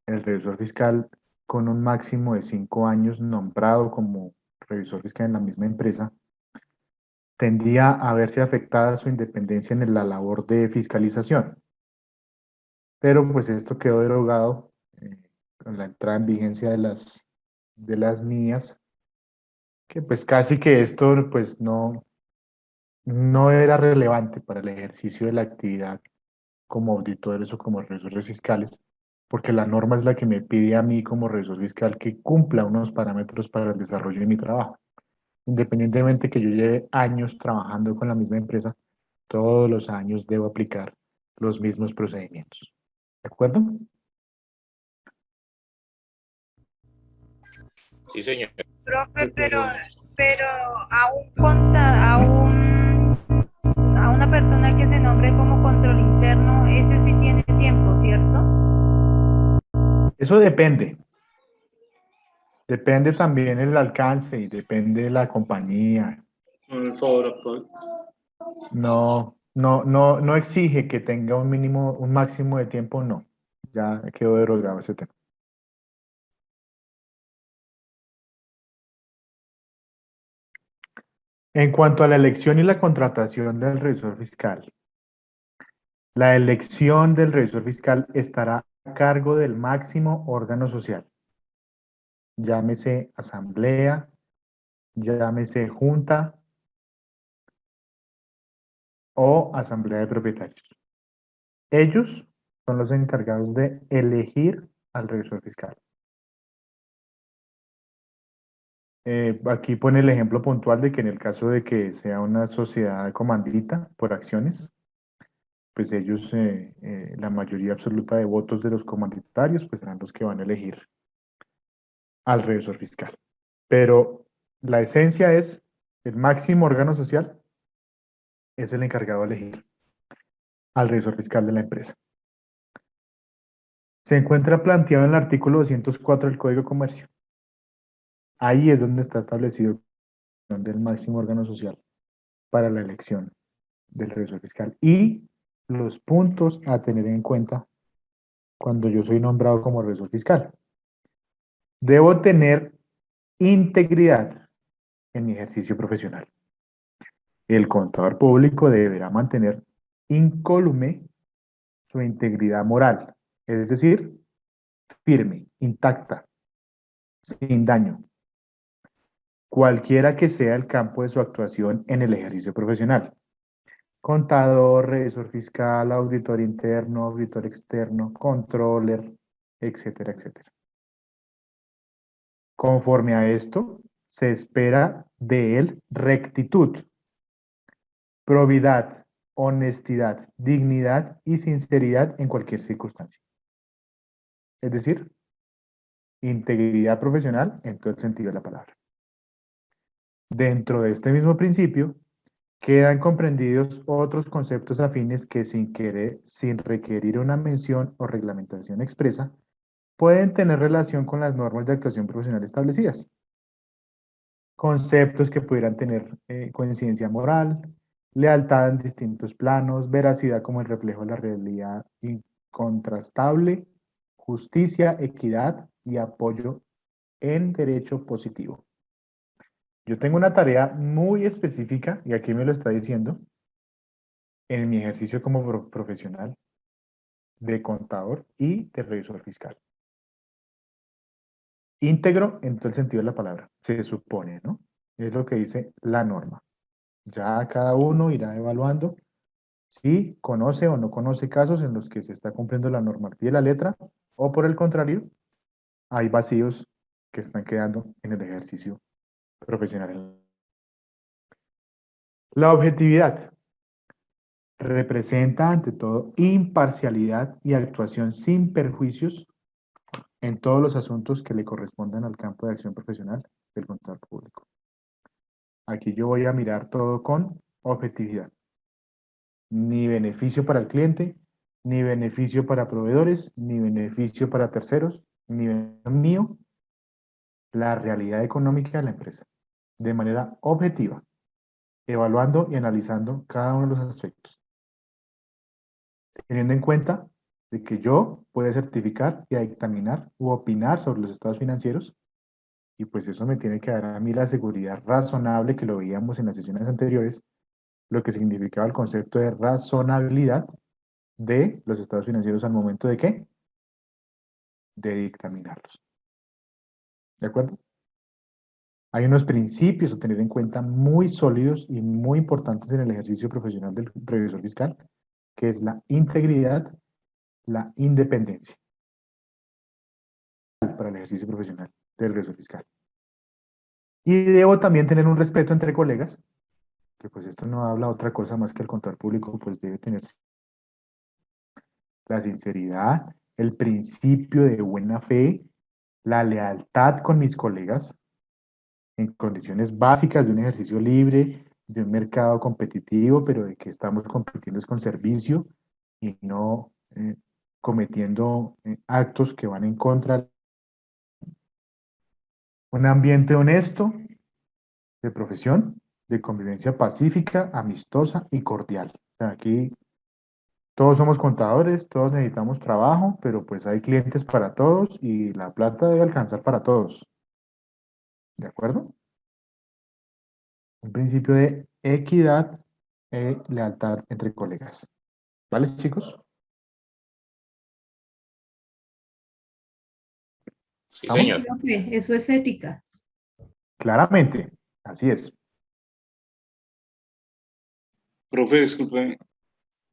el revisor fiscal con un máximo de 5 años nombrado como revisor fiscal en la misma empresa, tendía a verse afectada su independencia en la labor de fiscalización. pero pues esto quedó derogado con la entrada en vigencia de las niñas, que pues casi que esto pues no era relevante para el ejercicio de la actividad como auditores o como revisores fiscales, porque la norma es la que me pide a mí como revisor fiscal que cumpla unos parámetros para el desarrollo de mi trabajo. Independientemente que yo lleve años trabajando con la misma empresa, todos los años debo aplicar los mismos procedimientos. ¿De acuerdo? Sí, señor. Profe, pero a una persona que se nombre como control interno, ese sí tiene tiempo, ¿cierto? Eso depende. Depende también el alcance y depende de la compañía. Por favor, doctor. No exige que tenga un mínimo, un máximo de tiempo, no. Ya quedó derogado ese tema. En cuanto a la elección y la contratación del revisor fiscal, la elección del revisor fiscal estará a cargo del máximo órgano social. Llámese asamblea, llámese junta o asamblea de propietarios. Ellos son los encargados de elegir al revisor fiscal. Aquí pone el ejemplo puntual de que en el caso de que sea una sociedad comandita por acciones, pues ellos, la mayoría absoluta de votos de los comanditarios, pues serán los que van a elegir al revisor fiscal. Pero la esencia es, el máximo órgano social es el encargado de elegir al revisor fiscal de la empresa. Se encuentra planteado en el artículo 204 del Código de Comercio. Ahí es donde está establecido el máximo órgano social para la elección del revisor fiscal y los puntos a tener en cuenta cuando yo soy nombrado como revisor fiscal. Debo tener integridad en mi ejercicio profesional. El contador público deberá mantener incólume su integridad moral, es decir, firme, intacta, sin daño, cualquiera que sea el campo de su actuación en el ejercicio profesional. Contador, revisor fiscal, auditor interno, auditor externo, controller, etcétera, etcétera. Conforme a esto, se espera de él rectitud, probidad, honestidad, dignidad y sinceridad en cualquier circunstancia. Es decir, integridad profesional en todo el sentido de la palabra. Dentro de este mismo principio, quedan comprendidos otros conceptos afines que sin requerir una mención o reglamentación expresa, pueden tener relación con las normas de actuación profesional establecidas. Conceptos que pudieran tener coincidencia moral, lealtad en distintos planos, veracidad como el reflejo de la realidad incontrastable, justicia, equidad y apoyo en derecho positivo. Yo tengo una tarea muy específica, y aquí me lo está diciendo, en mi ejercicio como profesional de contador y de revisor fiscal. Íntegro en todo el sentido de la palabra, se supone, ¿no? Es lo que dice la norma. Ya cada uno irá evaluando si conoce o no conoce casos en los que se está cumpliendo la norma al pie de la letra, o por el contrario, hay vacíos que están quedando en el ejercicio profesional. La objetividad representa ante todo imparcialidad y actuación sin perjuicios en todos los asuntos que le correspondan al campo de acción profesional del contador público. Aquí yo voy a mirar todo con objetividad. Ni beneficio para el cliente, ni beneficio para proveedores, ni beneficio para terceros, ni beneficio mío, la realidad económica de la empresa, de manera objetiva, evaluando y analizando cada uno de los aspectos, teniendo en cuenta de que yo puedo certificar y dictaminar u opinar sobre los estados financieros, y pues eso me tiene que dar a mí la seguridad razonable, que lo veíamos en las sesiones anteriores, lo que significaba el concepto de razonabilidad de los estados financieros al momento de ¿qué? De dictaminarlos. ¿De acuerdo? Hay unos principios a tener en cuenta muy sólidos y muy importantes en el ejercicio profesional del revisor fiscal, que es la integridad, la independencia para el ejercicio profesional del revisor fiscal. Y debo también tener un respeto entre colegas, que pues esto no habla otra cosa más que el contador público pues debe tener la sinceridad, el principio de buena fe, la lealtad con mis colegas en condiciones básicas de un ejercicio libre, de un mercado competitivo, pero de que estamos compitiendo es con servicio y no cometiendo actos que van en contra. Un ambiente honesto, de profesión, de convivencia pacífica, amistosa y cordial. O sea, aquí todos somos contadores, todos necesitamos trabajo, pero pues hay clientes para todos y la plata debe alcanzar para todos. ¿De acuerdo? Un principio de equidad e lealtad entre colegas. ¿Vale, chicos? Sí, ¿Estamos? señor. Profe, eso es ética. Claramente, así es. Profe, disculpe,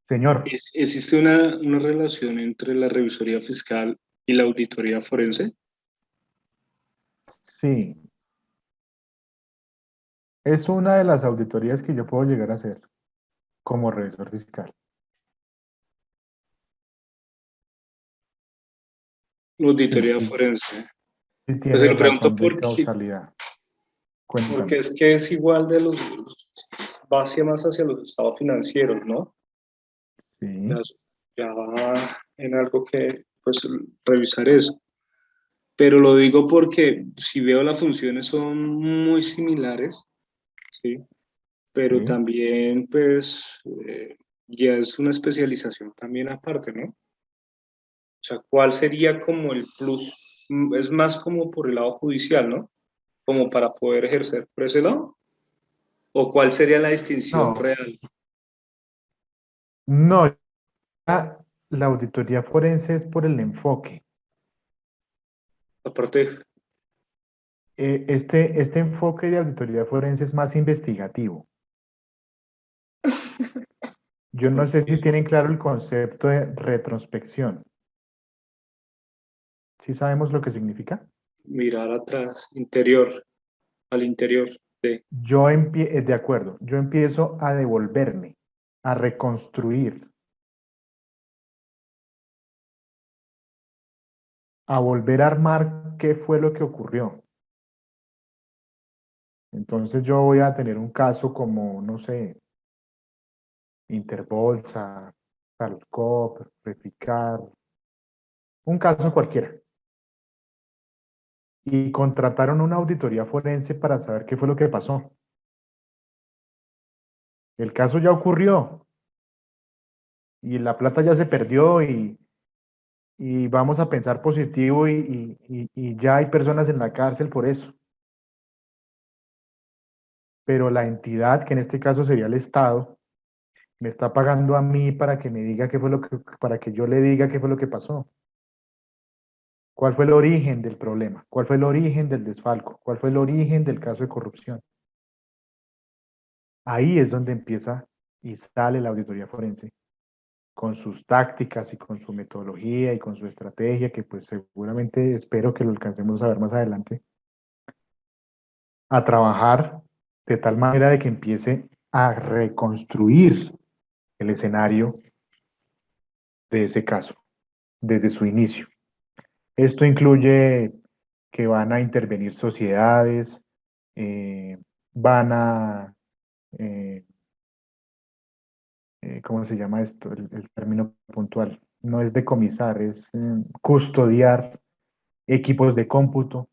Señor, ¿existe una relación entre la revisoría fiscal y la auditoría forense? sí. Es una de las auditorías que yo puedo llegar a hacer como revisor fiscal. La auditoría Sí, sí, forense. sí Pues tiene se lo pregunto razón de causalidad. Cuéntame. Porque es que es igual va hacia más hacia los estados financieros, ¿no? Sí, Ya va en algo que, pues, revisar eso. Pero lo digo porque si veo las funciones son muy similares, ¿sí? Pero sí. también, pues, ya es una especialización también aparte, ¿no? O sea, ¿cuál sería como el plus? Es más como por el lado judicial, ¿no? Como para poder ejercer por ese lado. ¿O cuál sería la distinción No, real? no, la auditoría forense es por el enfoque. Aparte, Este enfoque de auditoría forense es más investigativo. Yo no sé si tienen claro el concepto de retrospección. ¿Sí sabemos lo que significa? mirar atrás, interior, al interior de... De acuerdo, yo empiezo a devolverme, a reconstruir, a volver a armar qué fue lo que ocurrió. Entonces yo voy a tener un caso como, no sé, Interbolsa, Salcop, Reficar, un caso cualquiera. Y contrataron una auditoría forense para saber qué fue lo que pasó. El caso ya ocurrió y la plata ya se perdió y vamos a pensar positivo y ya hay personas en la cárcel por eso. Pero la entidad, que en este caso sería el Estado, me está pagando a mí para que me diga qué fue para que yo le diga qué fue lo que pasó. ¿Cuál fue el origen del problema? ¿Cuál fue el origen del desfalco? ¿Cuál fue el origen del caso de corrupción? Ahí es donde empieza y sale la auditoría forense, con sus tácticas y con su metodología y con su estrategia, que pues seguramente espero que lo alcancemos a ver más adelante, a trabajar de tal manera de que empiece a reconstruir el escenario de ese caso, desde su inicio. Esto incluye que van a intervenir sociedades, van a, eh, ¿cómo se llama esto? El término puntual. No es decomisar, es custodiar equipos de cómputo,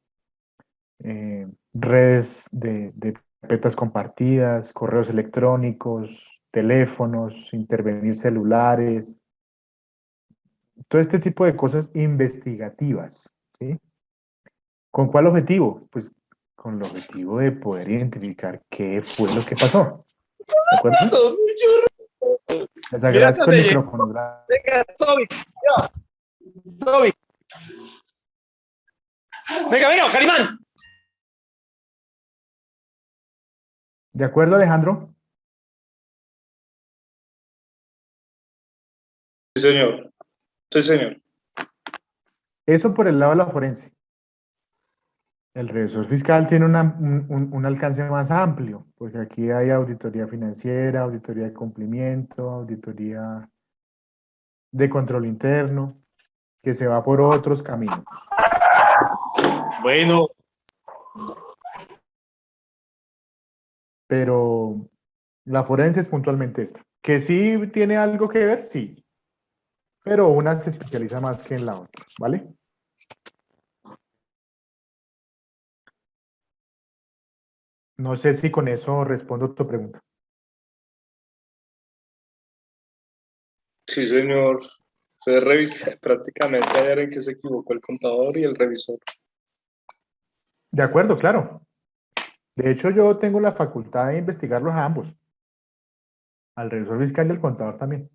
redes de carpetas compartidas, correos electrónicos, teléfonos, intervenir celulares, todo este tipo de cosas investigativas, ¿sí? ¿Con cuál objetivo? Pues con el objetivo de poder identificar qué fue lo que pasó. ¿De acuerdo? Les agradezco el micrófono. Venga, Toby. Toby. Venga, Carimán. ¿De acuerdo, Alejandro? Sí, señor. Sí, señor. Eso por el lado de la forense. El revisor fiscal tiene un alcance más amplio, porque aquí hay auditoría financiera, auditoría de cumplimiento, auditoría de control interno, que se va por otros caminos. Bueno. Pero la forense es puntualmente esta. Que sí tiene algo que ver, sí. Pero una se especializa más que en la otra, ¿vale? No sé si con eso respondo tu pregunta. Sí, señor. Ustedes revisé prácticamente ayer en que se equivocó el contador y el revisor. De acuerdo, claro. De hecho, yo tengo la facultad de investigarlos a ambos. Al revisor fiscal y al contador también.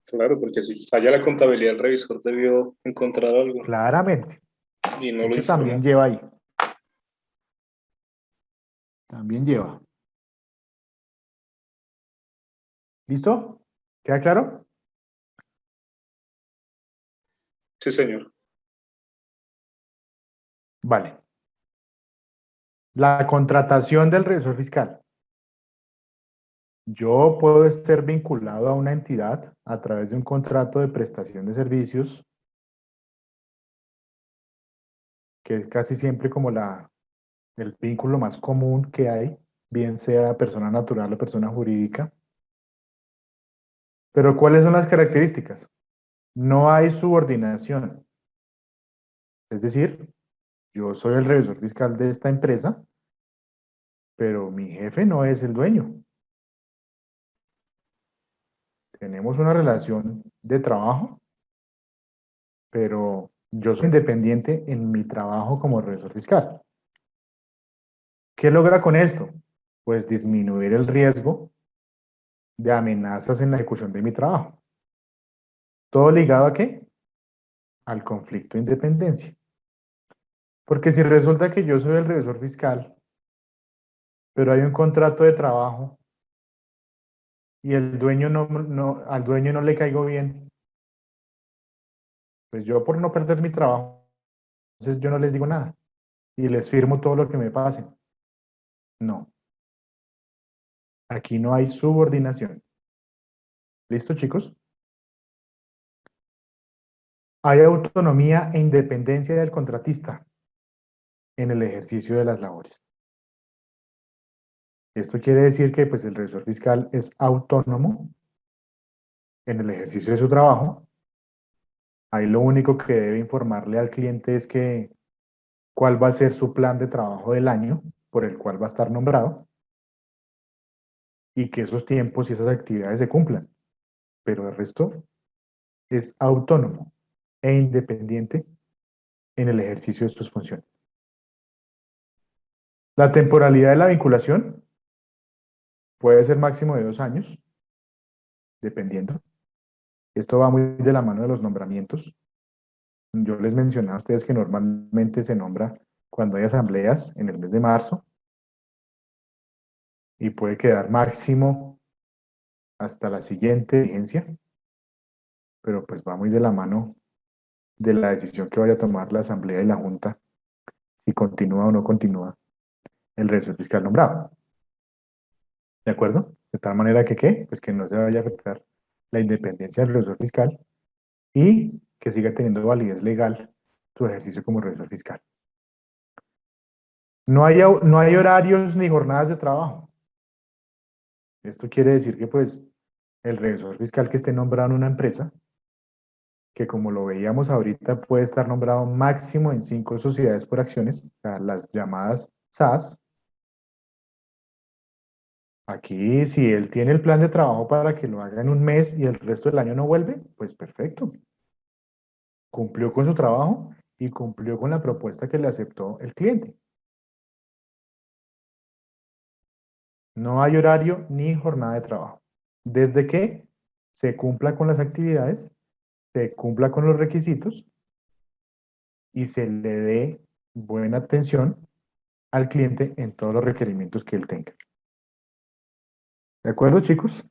Claro, porque si falla la contabilidad, el revisor debió encontrar algo. Claramente. Y no lo Ese también informó. lleva ahí. También lleva. ¿Listo? ¿Queda claro? Sí, señor. Vale. La contratación del revisor fiscal. Yo puedo ser vinculado a una entidad a través de un contrato de prestación de servicios, que es casi siempre como el vínculo más común que hay, bien sea persona natural o persona jurídica. Pero ¿cuáles son las características? No hay subordinación. Es decir, yo soy el revisor fiscal de esta empresa, pero mi jefe no es el dueño. Tenemos una relación de trabajo, pero yo soy independiente en mi trabajo como revisor fiscal. ¿Qué logra con esto? Pues disminuir el riesgo de amenazas en la ejecución de mi trabajo. ¿Todo ligado a qué? Al conflicto de independencia. Porque si resulta que yo soy el revisor fiscal, pero hay un contrato de trabajo y el dueño al dueño no le caigo bien, pues yo por no perder mi trabajo, entonces yo no les digo nada y les firmo todo lo que me pase. No. Aquí no hay subordinación. ¿Listo, chicos? Hay autonomía e independencia del contratista en el ejercicio de las labores. Esto quiere decir que pues, el revisor fiscal es autónomo en el ejercicio de su trabajo. Ahí lo único que debe informarle al cliente es que cuál va a ser su plan de trabajo del año por el cual va a estar nombrado y que esos tiempos y esas actividades se cumplan. Pero el resto es autónomo e independiente en el ejercicio de sus funciones. La temporalidad de la vinculación puede ser máximo de 2 años, dependiendo. Esto va muy de la mano de los nombramientos. Yo les mencionaba a ustedes que normalmente se nombra cuando hay asambleas en el mes de marzo y puede quedar máximo hasta la siguiente vigencia, pero pues va muy de la mano de la decisión que vaya a tomar la asamblea y la junta, si continúa o no continúa el revisor fiscal nombrado. ¿De acuerdo? De tal manera que, ¿qué? Pues que no se vaya a afectar la independencia del revisor fiscal y que siga teniendo validez legal su ejercicio como revisor fiscal. No hay horarios ni jornadas de trabajo. Esto quiere decir que, pues, el revisor fiscal que esté nombrado en una empresa, que como lo veíamos ahorita, puede estar nombrado máximo en 5 sociedades por acciones, o sea, las llamadas SAS. Aquí, si él tiene el plan de trabajo para que lo haga en un mes y el resto del año no vuelve, pues perfecto. Cumplió con su trabajo y cumplió con la propuesta que le aceptó el cliente. No hay horario ni jornada de trabajo. Desde que se cumpla con las actividades, se cumpla con los requisitos y se le dé buena atención al cliente en todos los requerimientos que él tenga. ¿De acuerdo, chicos?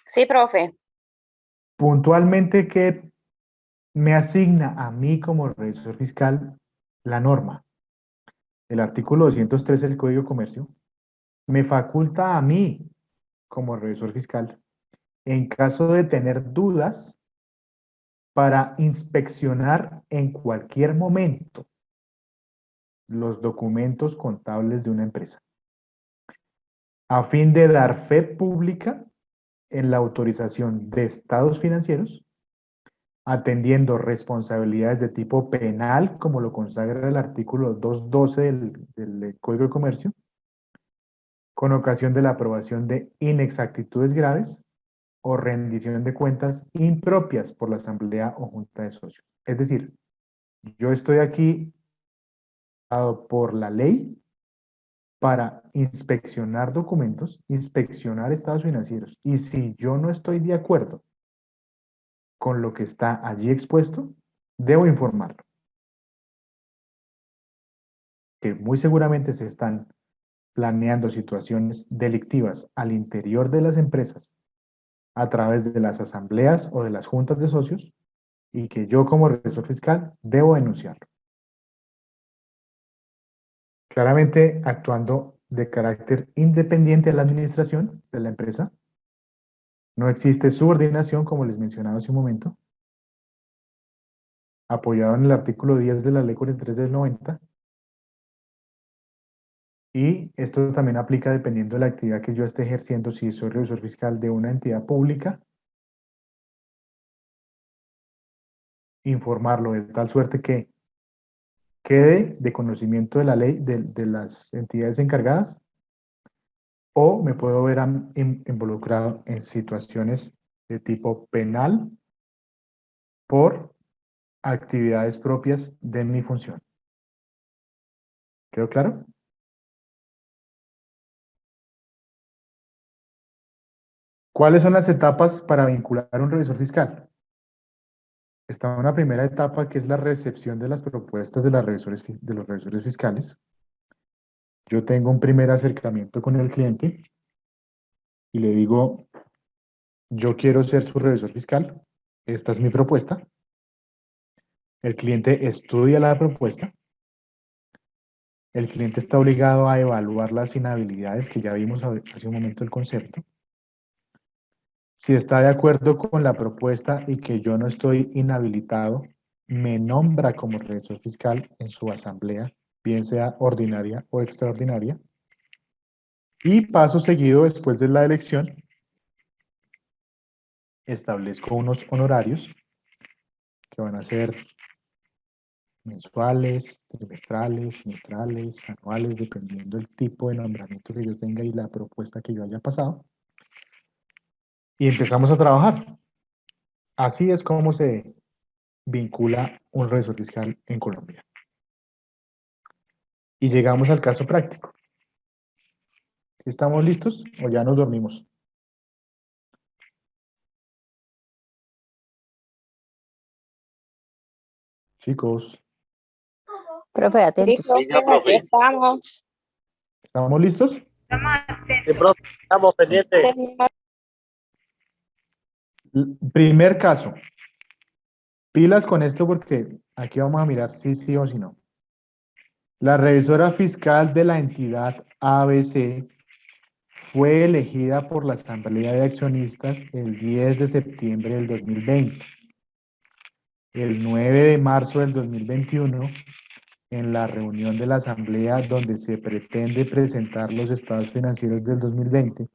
Sí, profe. Puntualmente, ¿qué me asigna a mí como revisor fiscal la norma? El artículo 203 del Código de Comercio me faculta a mí como revisor fiscal, en caso de tener dudas, para inspeccionar en cualquier momento los documentos contables de una empresa, a fin de dar fe pública en la autorización de estados financieros, atendiendo responsabilidades de tipo penal, como lo consagra el artículo 212 del Código de Comercio, con ocasión de la aprobación de inexactitudes graves o rendición de cuentas impropias por la asamblea o junta de socios. Es decir, yo estoy aquí dado por la ley para inspeccionar documentos, inspeccionar estados financieros. Y si yo no estoy de acuerdo con lo que está allí expuesto, debo informarlo. Que muy seguramente se están planeando situaciones delictivas al interior de las empresas a través de las asambleas o de las juntas de socios y que yo como revisor fiscal debo denunciarlo. Claramente actuando de carácter independiente de la administración de la empresa. No existe subordinación, como les mencionaba hace un momento, apoyado en el artículo 10 de la Ley 43 del 90. Y esto también aplica dependiendo de la actividad que yo esté ejerciendo, si soy revisor fiscal de una entidad pública, informarlo de tal suerte que quede de conocimiento de la ley de las entidades encargadas, o me puedo ver involucrado en situaciones de tipo penal por actividades propias de mi función. ¿Quedó claro? ¿Cuáles son las etapas para vincular a un revisor fiscal? Está una primera etapa que es la recepción de las propuestas de los revisores fiscales. Yo tengo un primer acercamiento con el cliente y le digo, yo quiero ser su revisor fiscal, esta es mi propuesta. El cliente estudia la propuesta. El cliente está obligado a evaluar las inhabilidades, que ya vimos hace un momento el concepto. Si está de acuerdo con la propuesta y que yo no estoy inhabilitado, me nombra como revisor fiscal en su asamblea, bien sea ordinaria o extraordinaria. Y paso seguido, después de la elección, establezco unos honorarios que van a ser mensuales, trimestrales, semestrales, anuales, dependiendo del tipo de nombramiento que yo tenga y la propuesta que yo haya pasado. Y empezamos a trabajar. Así es como se vincula un revisor fiscal en Colombia. Y llegamos al caso práctico. ¿Estamos listos o ya nos dormimos? Chicos. Profe, atentos. Sí, profe, aquí estamos. ¿Estamos listos? Sí, profe, estamos pendientes. Primer caso. Pilas con esto porque aquí vamos a mirar si sí o si no. La revisora fiscal de la entidad ABC fue elegida por la Asamblea de Accionistas el 10 de septiembre del 2020. El 9 de marzo del 2021, en la reunión de la Asamblea donde se pretende presentar los estados financieros del 2020,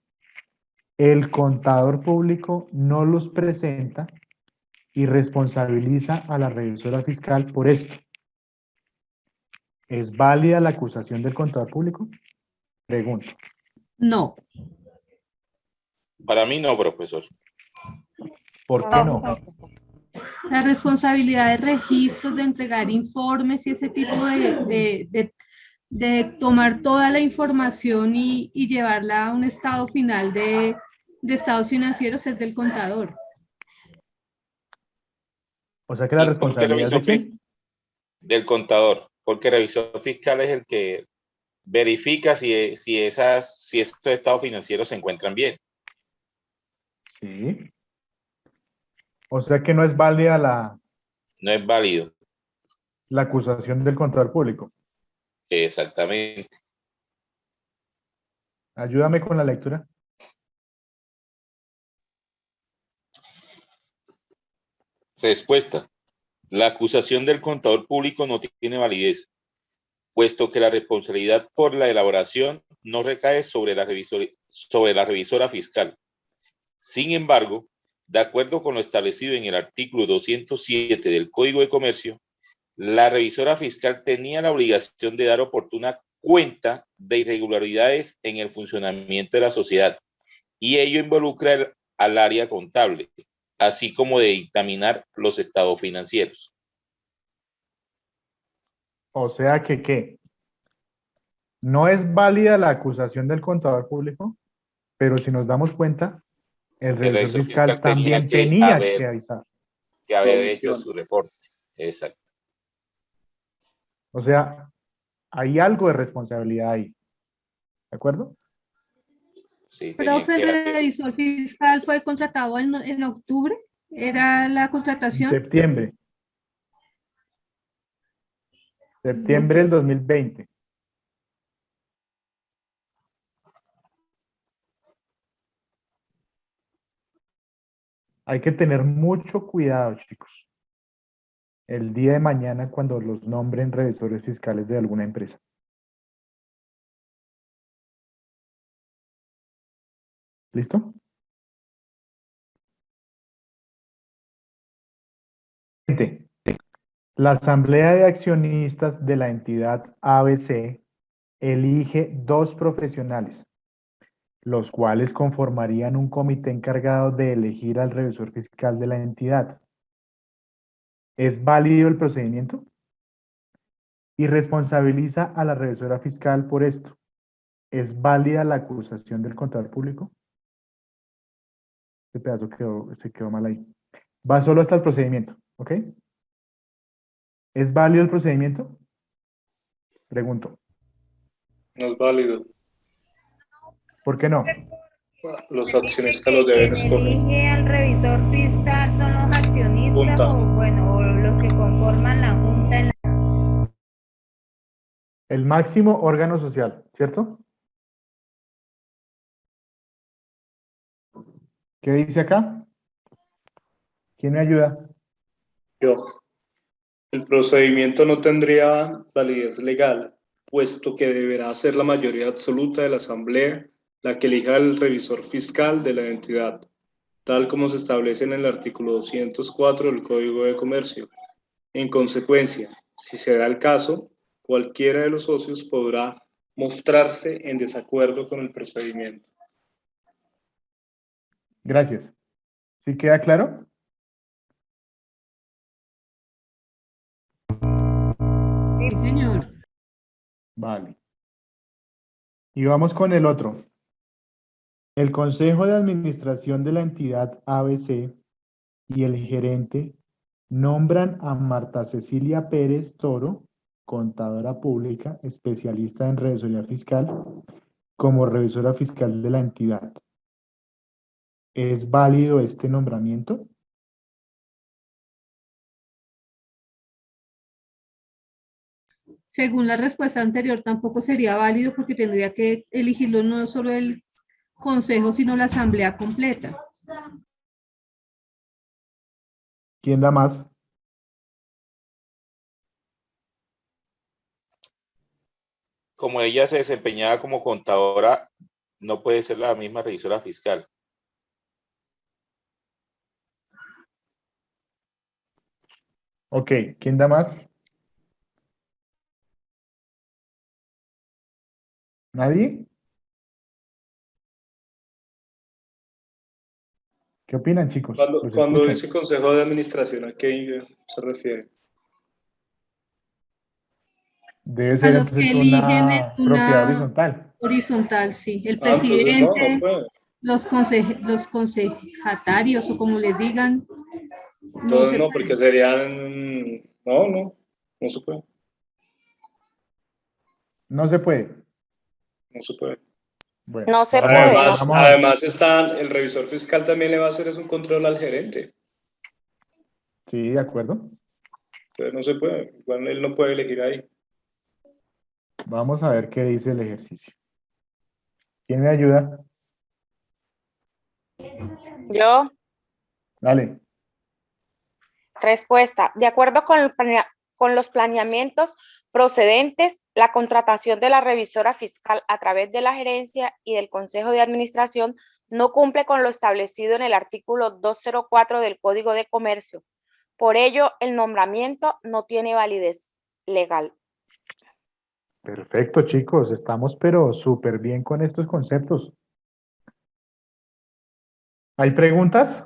el contador público no los presenta y responsabiliza a la revisora fiscal por esto. ¿Es válida la acusación del contador público? Pregunto. No. Para mí no, profesor. ¿Por qué no? La responsabilidad de registros, de entregar informes y ese tipo de tomar toda la información y llevarla a un estado final de estados financieros es del contador. O sea que la ¿Y por qué responsabilidad de revisor quién? del contador? Porque el revisor fiscal es el que verifica si estos estados financieros se encuentran bien. Sí. O sea que no es válida No es válido. la acusación del contador público. Exactamente. Ayúdame con la lectura. Respuesta. La acusación del contador público no tiene validez, puesto que la responsabilidad por la elaboración no recae sobre la revisora fiscal. Sin embargo, de acuerdo con lo establecido en el artículo 207 del Código de Comercio, la revisora fiscal tenía la obligación de dar oportuna cuenta de irregularidades en el funcionamiento de la sociedad, y ello involucra al área contable, así como de dictaminar los estados financieros. O sea que, ¿qué? No es válida la acusación del contador público, pero si nos damos cuenta, el El revisor revisor fiscal fiscal tenía también tenía que avisar. que haber hecho su reporte. Exacto. O sea, hay algo de responsabilidad ahí. ¿De acuerdo? Sí, Profe, el que hacer. revisor fiscal fue contratado en octubre, ¿era la En contratación? septiembre. Septiembre del 2020. Hay que tener mucho cuidado, chicos, el día de mañana cuando los nombren revisores fiscales de alguna empresa. ¿Listo? La asamblea de accionistas de la entidad ABC elige 2 profesionales, los cuales conformarían un comité encargado de elegir al revisor fiscal de la entidad. ¿Es válido el procedimiento? Y responsabiliza a la revisora fiscal por esto. ¿Es válida la acusación del contador público? Este pedazo se quedó mal ahí. Va solo hasta el procedimiento, ¿ok? ¿Es válido el procedimiento? Pregunto. No es válido. ¿Por qué no? Los Dice accionistas que los deben quien escoger. elige al revisor fiscal son los accionistas Junta. o los que conforman la junta en la... El máximo órgano social, ¿cierto? ¿Qué dice acá? ¿Quién me ayuda? Yo. El procedimiento no tendría validez legal, puesto que deberá ser la mayoría absoluta de la Asamblea la que elija al revisor fiscal de la entidad, tal como se establece en el artículo 204 del Código de Comercio. En consecuencia, si se da el caso, cualquiera de los socios podrá mostrarse en desacuerdo con el procedimiento. Gracias. ¿Sí queda claro? Sí, señor. Vale. Y vamos con el otro. El Consejo de Administración de la entidad ABC y el gerente nombran a Marta Cecilia Pérez Toro, contadora pública, especialista en revisoría fiscal, como revisora fiscal de la entidad. ¿Es válido este nombramiento? Según la respuesta anterior, tampoco sería válido porque tendría que elegirlo no solo el consejo, sino la asamblea completa. ¿Quién da más? Como ella se desempeñaba como contadora, no puede ser la misma revisora fiscal. Ok, ¿quién da más? ¿Nadie? ¿Qué opinan, chicos? Cuando Los escucho. dice Consejo de Administración, ¿a qué se refiere? Debe A ser los que entonces eligen en una propiedad una horizontal. horizontal, sí. El Entonces no presidente, puede. los consejatarios o como les digan, no Entonces se no, puede. porque serían... No se puede. No se puede. No se puede. Bueno, No se vamos a ver, puede. Además, vamos a ver. el revisor fiscal también le va a hacer un control al gerente. Sí, de acuerdo. Entonces no se puede. Igual él no puede elegir ahí. Vamos a ver qué dice el ejercicio. ¿Quién me ayuda? Yo, Dale. respuesta. De acuerdo con los planeamientos procedentes, la contratación de la revisora fiscal a través de la gerencia y del Consejo de Administración no cumple con lo establecido en el artículo 204 del Código de Comercio. Por ello, el nombramiento no tiene validez legal. Perfecto, chicos. Estamos pero súper bien con estos conceptos. ¿Hay preguntas?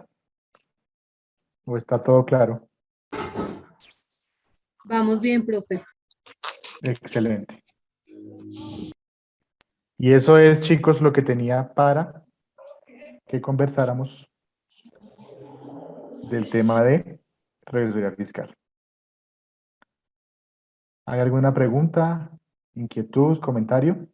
¿O está todo claro? Vamos bien, profe. Excelente. Y eso es, chicos, lo que tenía para que conversáramos del tema de revisoría fiscal. ¿Hay alguna pregunta, inquietud, comentario?